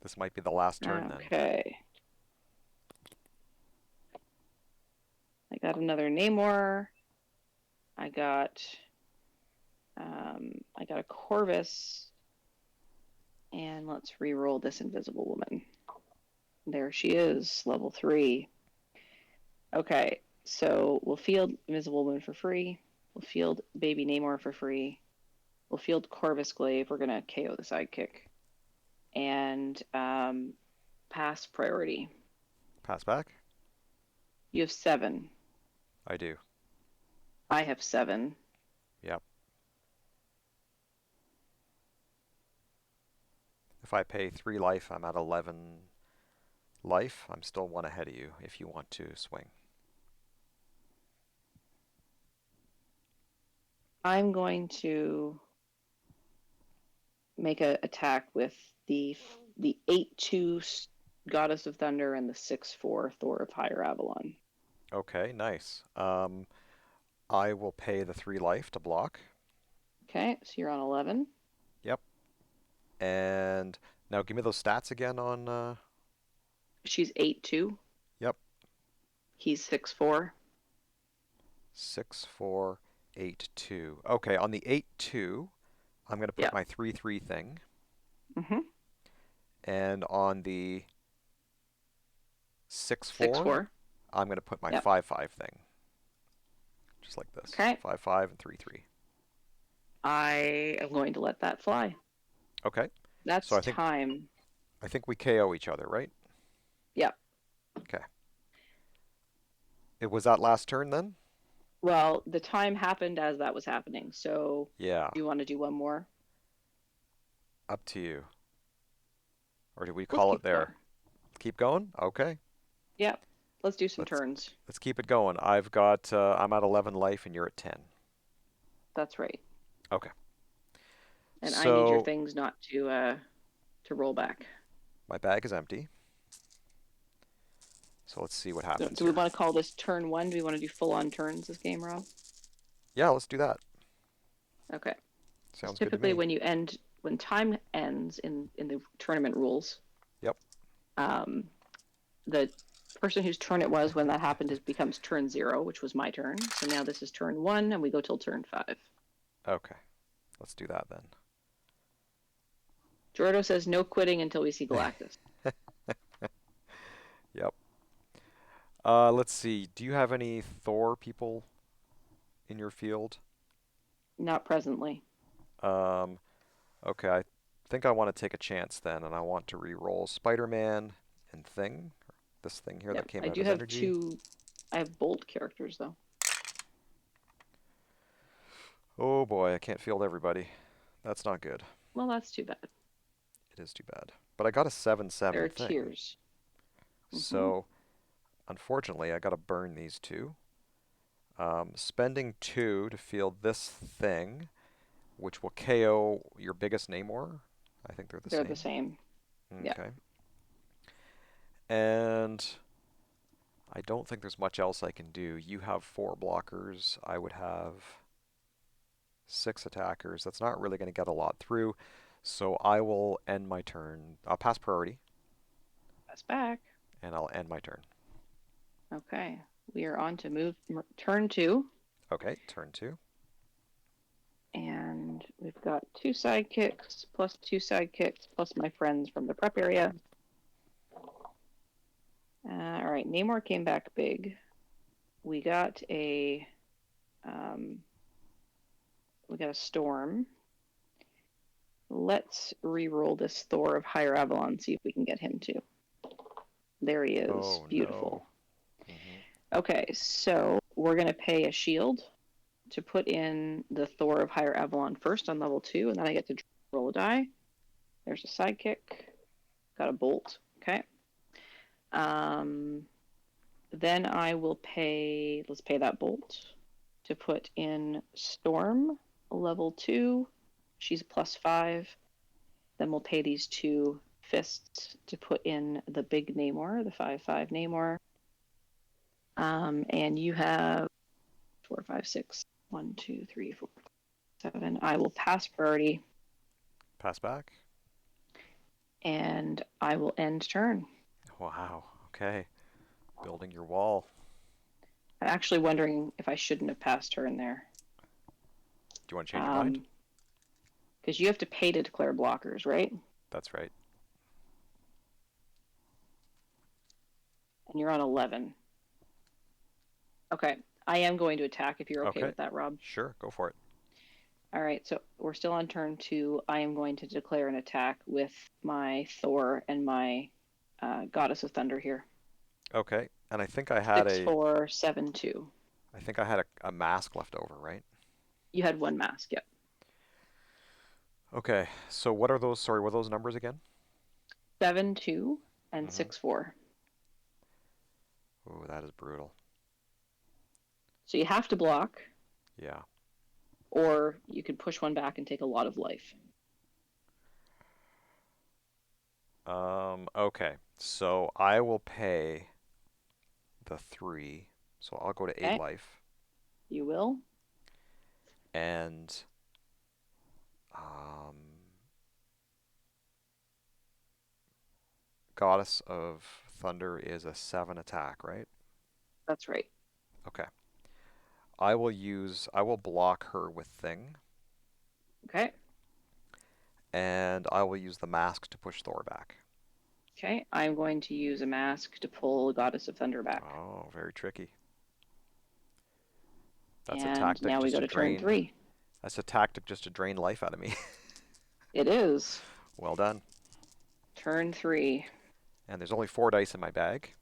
This might be the last turn then. Okay. I got another Namor. I got I got a Corvus. And let's re-roll this Invisible Woman. There she is, level 3. Okay, so we'll field Invisible Woman for free. We'll field Baby Namor for free. We'll field Corvus Glaive. We're gonna KO the sidekick and pass priority. Pass back? You have 7. I do. I have 7. Yep. If I pay 3 life, I'm at 11 life. I'm still 1 ahead of you if you want to swing. I'm going to make an attack with the 8-2 Goddess of Thunder and the 6-4 Thor of Higher Avalon. Okay, nice. I will pay the 3 life to block. Okay, so you're on 11. Yep. And now give me those stats again on. She's 8-2. Yep. He's 6-4. 6, 4, 8, 2. Okay, on the 8/2, I'm going to put Yeah. my 3/3 thing. Mm-hmm. And on the 6/4, 6-4. I'm going to put my Yep. 5/5 thing. Just like this. Okay. 5/5 and 3/3. I am going to let that fly. Okay. So That's time. I think we KO each other, right? Yep. Okay. It was that last turn then? Well, the time happened as that was happening. So Yeah. do you want to do one more? Up to you. Or do we Let's call it keep going. there? Keep going? Okay. Yep. Let's do some Let's turns. let's keep it going. I'm at 11 life and you're at 10. That's right. Okay. And I need your So things not to roll back. my bag is empty. So let's see what So happens do we here. want to call this turn 1? Do we want to do full on turns this game, Rob? Yeah, let's do that. Okay. Because Sounds good to typically me. when time ends in the tournament rules, Yep. um, the person whose turn it was when that happened becomes turn 0, which was my turn. So now this is turn 1, and we go till turn 5. Okay. Let's do that Jordo says no quitting until we see then. Galactus. Yep. Let's see. Do you have any Thor people in your field? Not presently. Um, okay, I think I want to take a chance then, and I want to re-roll Spider-Man and Thing. this thing here that Yep. came I out do as have energy. two. I have bolt characters though. Oh boy, I can't field everybody. That's not good. Well, that's too bad. It is too bad. But I got a There 7/7 are thing. tiers. Mm-hmm. So, unfortunately, I got to burn these two. Spending 2 to field this thing, which will KO your biggest Namor. I think they're the They're the same. same. Yeah. Okay. And I don't think there's much else I can do. You have 4 blockers. I would have 6 attackers. That's not really going to get a lot through. So I will end my turn. I'll pass priority, That's back. and I'll end my turn. Okay. We are on to move turn 2. Okay, turn 2. And we've got 2 sidekicks plus 2 sidekicks plus my friends from the prep area. All right. Namor came back big. We got a um, storm. Let's re-roll this Thor of Higher Avalon, see if we can get him too. There he is. Oh no. Beautiful. Hmm. Okay, so we're going to pay a shield to put in the Thor of Higher Avalon first on level 2, and then I get to roll a die. There's a sidekick. Got a bolt. Okay. Um, then I will pay, let's pay that bolt to put in Storm, level 2. She's a +5. Then we'll pay these 2 fists to put in the big Namor, the 5/5 Namor. And you have 4, 5, 6, 1, 2, 3, 4, 7. I will pass priority Pass back. and I will end turn. Wow. Okay. Building your wall. I'm actually wondering if I shouldn't have passed turn there. Do you want to change your mind? Because you have to pay to declare blockers, right? That's right. And you're on 11. Okay. I am going to attack if you're okay Okay. with that, Rob. Sure, go for it. All right, so we're still on turn 2. I am going to declare an attack with my Thor and my Goddess of Thunder here. Okay. And I think I had 6, a 4, 7, 2. I think I had a mask left over, right? You had 1 mask, yep. Okay. So what are those? Sorry, what are those numbers again? 7, 2, and Mm-hmm. 6, 4. Ooh, that is brutal. So you have to block, Yeah. or you could push 1 back and take a lot of life. Okay. So I will pay the 3. So I'll go to 8 Okay, life. you will. And um, Goddess of Thunder is a 7 attack, right? That's right. Okay. I will block her with Thing, Okay, and I will use the mask to push Thor back. okay. I'm going to use a mask to pull Goddess of Thunder back. Oh, very tricky. That's a And tactic now we just go to to turn drain. 3. That's a tactic just to drain life out of me. It is. Well done. Turn 3. And there's only 4 dice in my bag.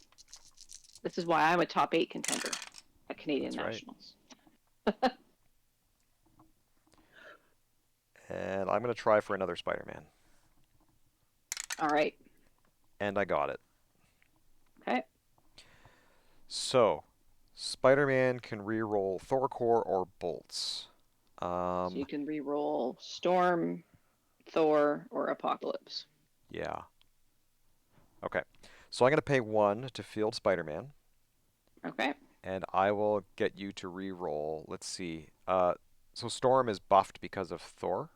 This is why I'm a top 8 contender at Canadian That's right. Nationals. And I'm going to try for another Spider-Man. All right. And I got it. Okay. So, Spider-Man can re-roll Thorcore or Bolts. So you can re-roll Storm, Thor, or Apocalypse. Yeah. Okay. So I'm going to pay 1 to field Spider-Man. Okay. And I will get you to re-roll. Let's see. So Storm is buffed because of Thor.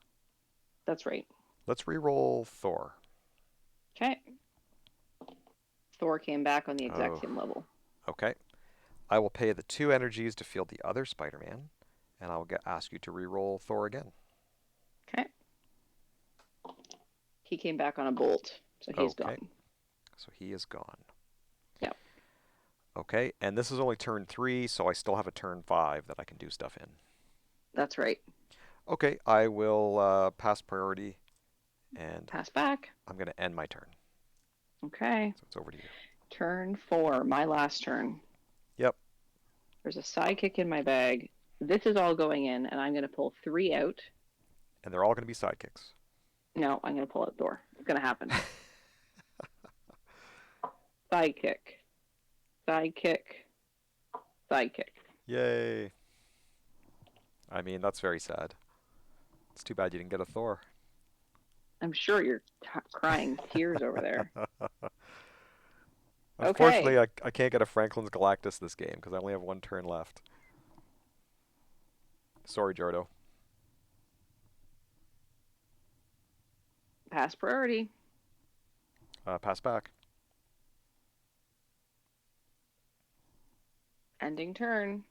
That's right. Let's re-roll Thor. Okay. Thor came back on the exact Oh, same level. okay. I will pay the 2 energies to field the other Spider-Man, and I will ask you to re-roll Thor again. Okay. He came back on a bolt, so he's Okay. gone. So he is gone. Yeah. Okay, and this is only turn 3, so I still have a turn 5 that I can do stuff in. That's right. Okay, I will pass priority, and Pass back. I'm going to end my turn. Okay. So it's over to you. Turn 4, my last turn. Yep. There's a sidekick in my bag. This is all going in, and I'm going to pull 3 out. And they're all going to be sidekicks. No, I'm going to pull out Thor. It's going to happen. Sidekick. Sidekick. Sidekick. Yay. I mean, that's very sad. It's too bad you didn't get a Thor. I'm sure you're crying tears over there. Unfortunately, Okay. I can't get a Franklin's Galactus this game because I only have one turn left. Sorry, Jordo. Pass priority. Pass back. Ending turn.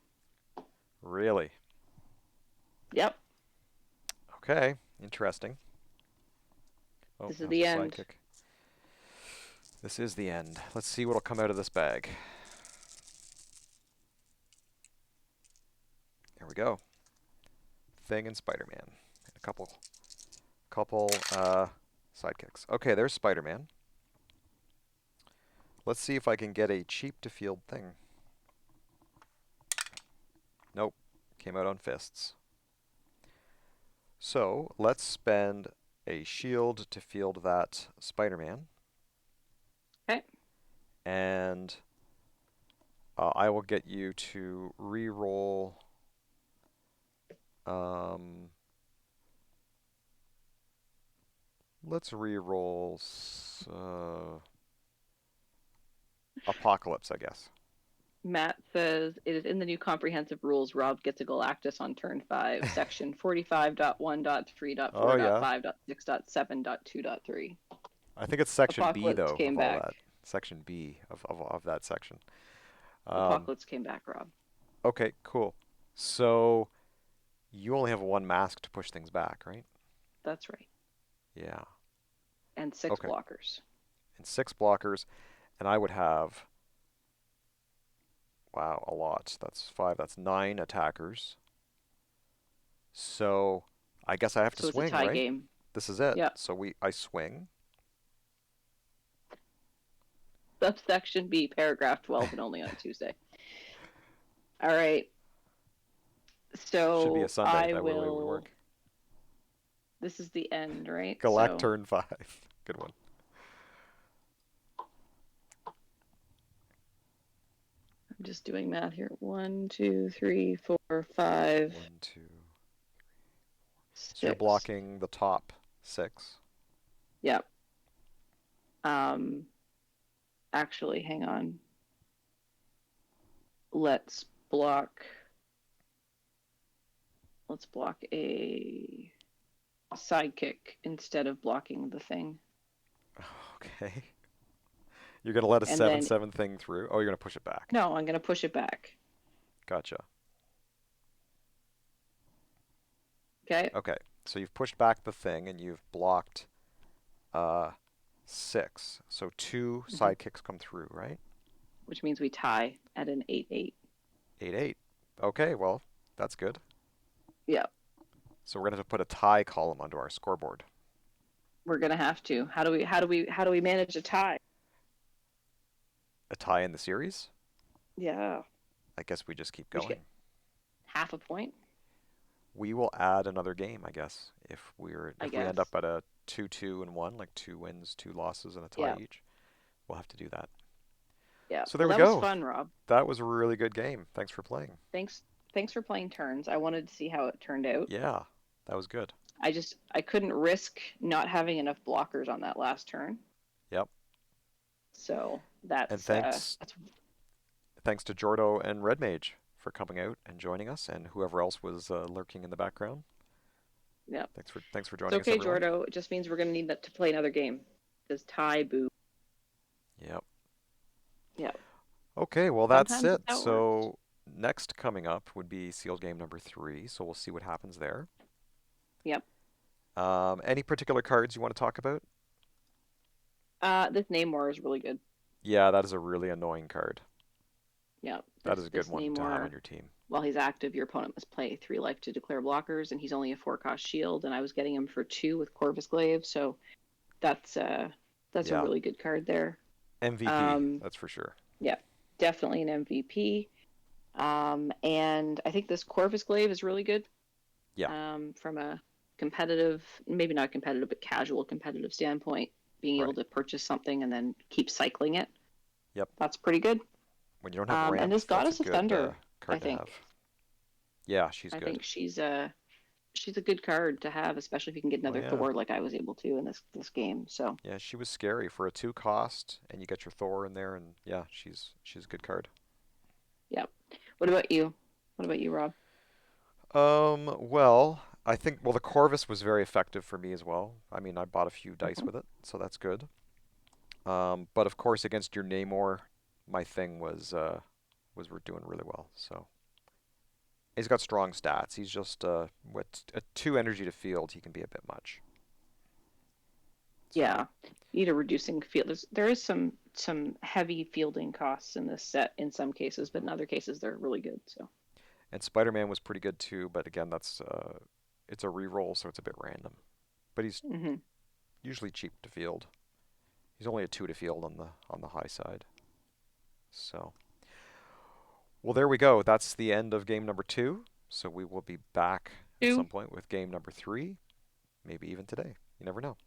Really? Yep. Okay. Interesting. Oh, This is that was a the end. sidekick. This is the end. Let's see what'll come out of this bag. Here we go. Thing and Spider-Man. And a couple sidekicks. Okay, there's Spider-Man. Let's see if I can get a cheap to field thing. Nope. Came out on fists. So let's spend a shield to field that Spider-Man. Okay. And I will get you to re-roll. Let's re-roll Apocalypse, I guess. Matt says it is in the new comprehensive rules. Rob gets a Galactus on turn 5, section 45.1.3.4.5.6.7.2.3. Oh yeah. I think it's section B Apocalypse though came of all back. that. Section B of that section. Um, Apocalypse came back, Rob. okay, cool. So you only have one mask to push things back, right? That's right. Yeah. And 6 Okay. blockers. And 6 blockers, and I would have, wow, a lot. That's 5. That's 9 attackers. So I guess I have to So it's a swing, tie right? game. This is it. Yeah. So I swing. Subsection B, paragraph 12, and only on Tuesday. All right. Should be a So Sunday. I That way it would will. work. This is the end, right? Galact So turn 5. Good one. I'm just doing math here. 1, 2, 3, 4, 5, 1, 2. So you're 6. blocking the top 6. Yep. Um, actually, hang on. Let's block. Let's block a sidekick instead of blocking the thing. Okay. You're going to let a And then 7/7 thing through. Oh, you're going to push it back. no, I'm gonna push it back. Gotcha. Okay. Okay. So you've pushed back the thing and you've blocked uh 6. So 2 Mm-hmm. sidekicks come through, right? Which means we tie at an 8-8. 8/8. Okay, well, that's good. Yeah, So we're going to have to put a tie column onto our scoreboard. we're gonna have to. How do we manage a tie? A tie in the series? Yeah, I guess we just keep we should get going. half a point, We will add another game, I guess, I if we end guess. up at a 2-2-1, like 2 wins, 2 losses, and a tie Yeah, each. We'll have to do that. yeah. So there Well, we that was go. fun, Rob. That was a really good game. Thanks for playing. Thanks for playing turns. I wanted to see how it turned out. Yeah, that was good. I couldn't risk not having enough blockers on that last turn. Yep. So And that's thanks to Jordo and Red Mage for coming out and joining us, and whoever else was lurking in the background. yeah. Thanks for It's joining us, okay, everyone. Jordo. It just means we're gonna need that to play another game. Does tie boo? Yep. Yeah. Okay, well that's Sometimes it. it's how it works. So next coming up would be sealed game number 3. So we'll see what happens there. Yep. Any particular cards you want to talk about? This Namor is really good. Yeah, that is a really annoying card. Yeah. That is a good This one to have on Namor, your team. while he's active, your opponent must play 3 life to declare blockers, and he's only a 4-cost shield. And I was getting him for 2 with Corvus Glaive, so that's a Yeah. really good card there. MVP, Um, that's for sure. yeah, definitely an MVP. And I think this Corvus Glaive is really good Yeah, from a competitive, maybe not competitive, but casual competitive standpoint. Being able right. to purchase something and then keep cycling it, Yep. that's pretty good. When you don't have And this ramp, that's a Goddess of good Thunder, I card to think, have. Yeah, she's I good. think she's a good card to have, especially if you can get Oh another yeah. Thor like I was able to in this game. So Yeah, she was scary for a 2 cost, and you get your Thor in there, and yeah, she's a good card. yeah. What about you? What about you, Rob? Well, I think well the Corvus was very effective for me as well. I mean, I bought a few dice Mhm. with it, so that's good. But of course, against your Namor, my thing was we're doing really well. So he's got strong stats. He's just with a 2 energy to field, he can be a bit much. So Yeah, need a reducing field. There is some heavy fielding costs in this set in some cases, but mhm. in other cases they're really good. So And Spider-Man was pretty good too, but again, that's it's a reroll, so it's a bit random. But he's hmm usually cheap to field. He's only a 2 to field on the high side. So well, there we go. That's the end of game number 2. So we will be back at two, some point with game number 3, maybe even today. You never know.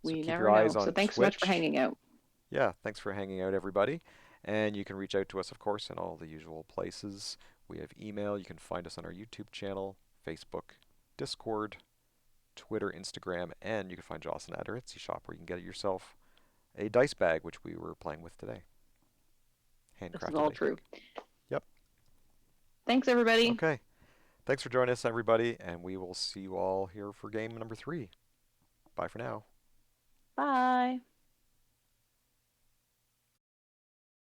So we keep your never eyes know. So on thanks so much for Twitch. hanging out. Yeah, thanks for hanging out, everybody. And you can reach out to us, of course, in all the usual places. We have email. You can find us on our YouTube channel, Facebook, Discord, Twitter, Instagram, and you can find Jocelyn at her Etsy shop where you can get yourself a dice bag, which we were playing with today. This is Handcrafted, all I true. think. Yep. Thanks everybody. Okay. Thanks for joining us, everybody, and we will see you all here for game number 3. Bye for now. Bye.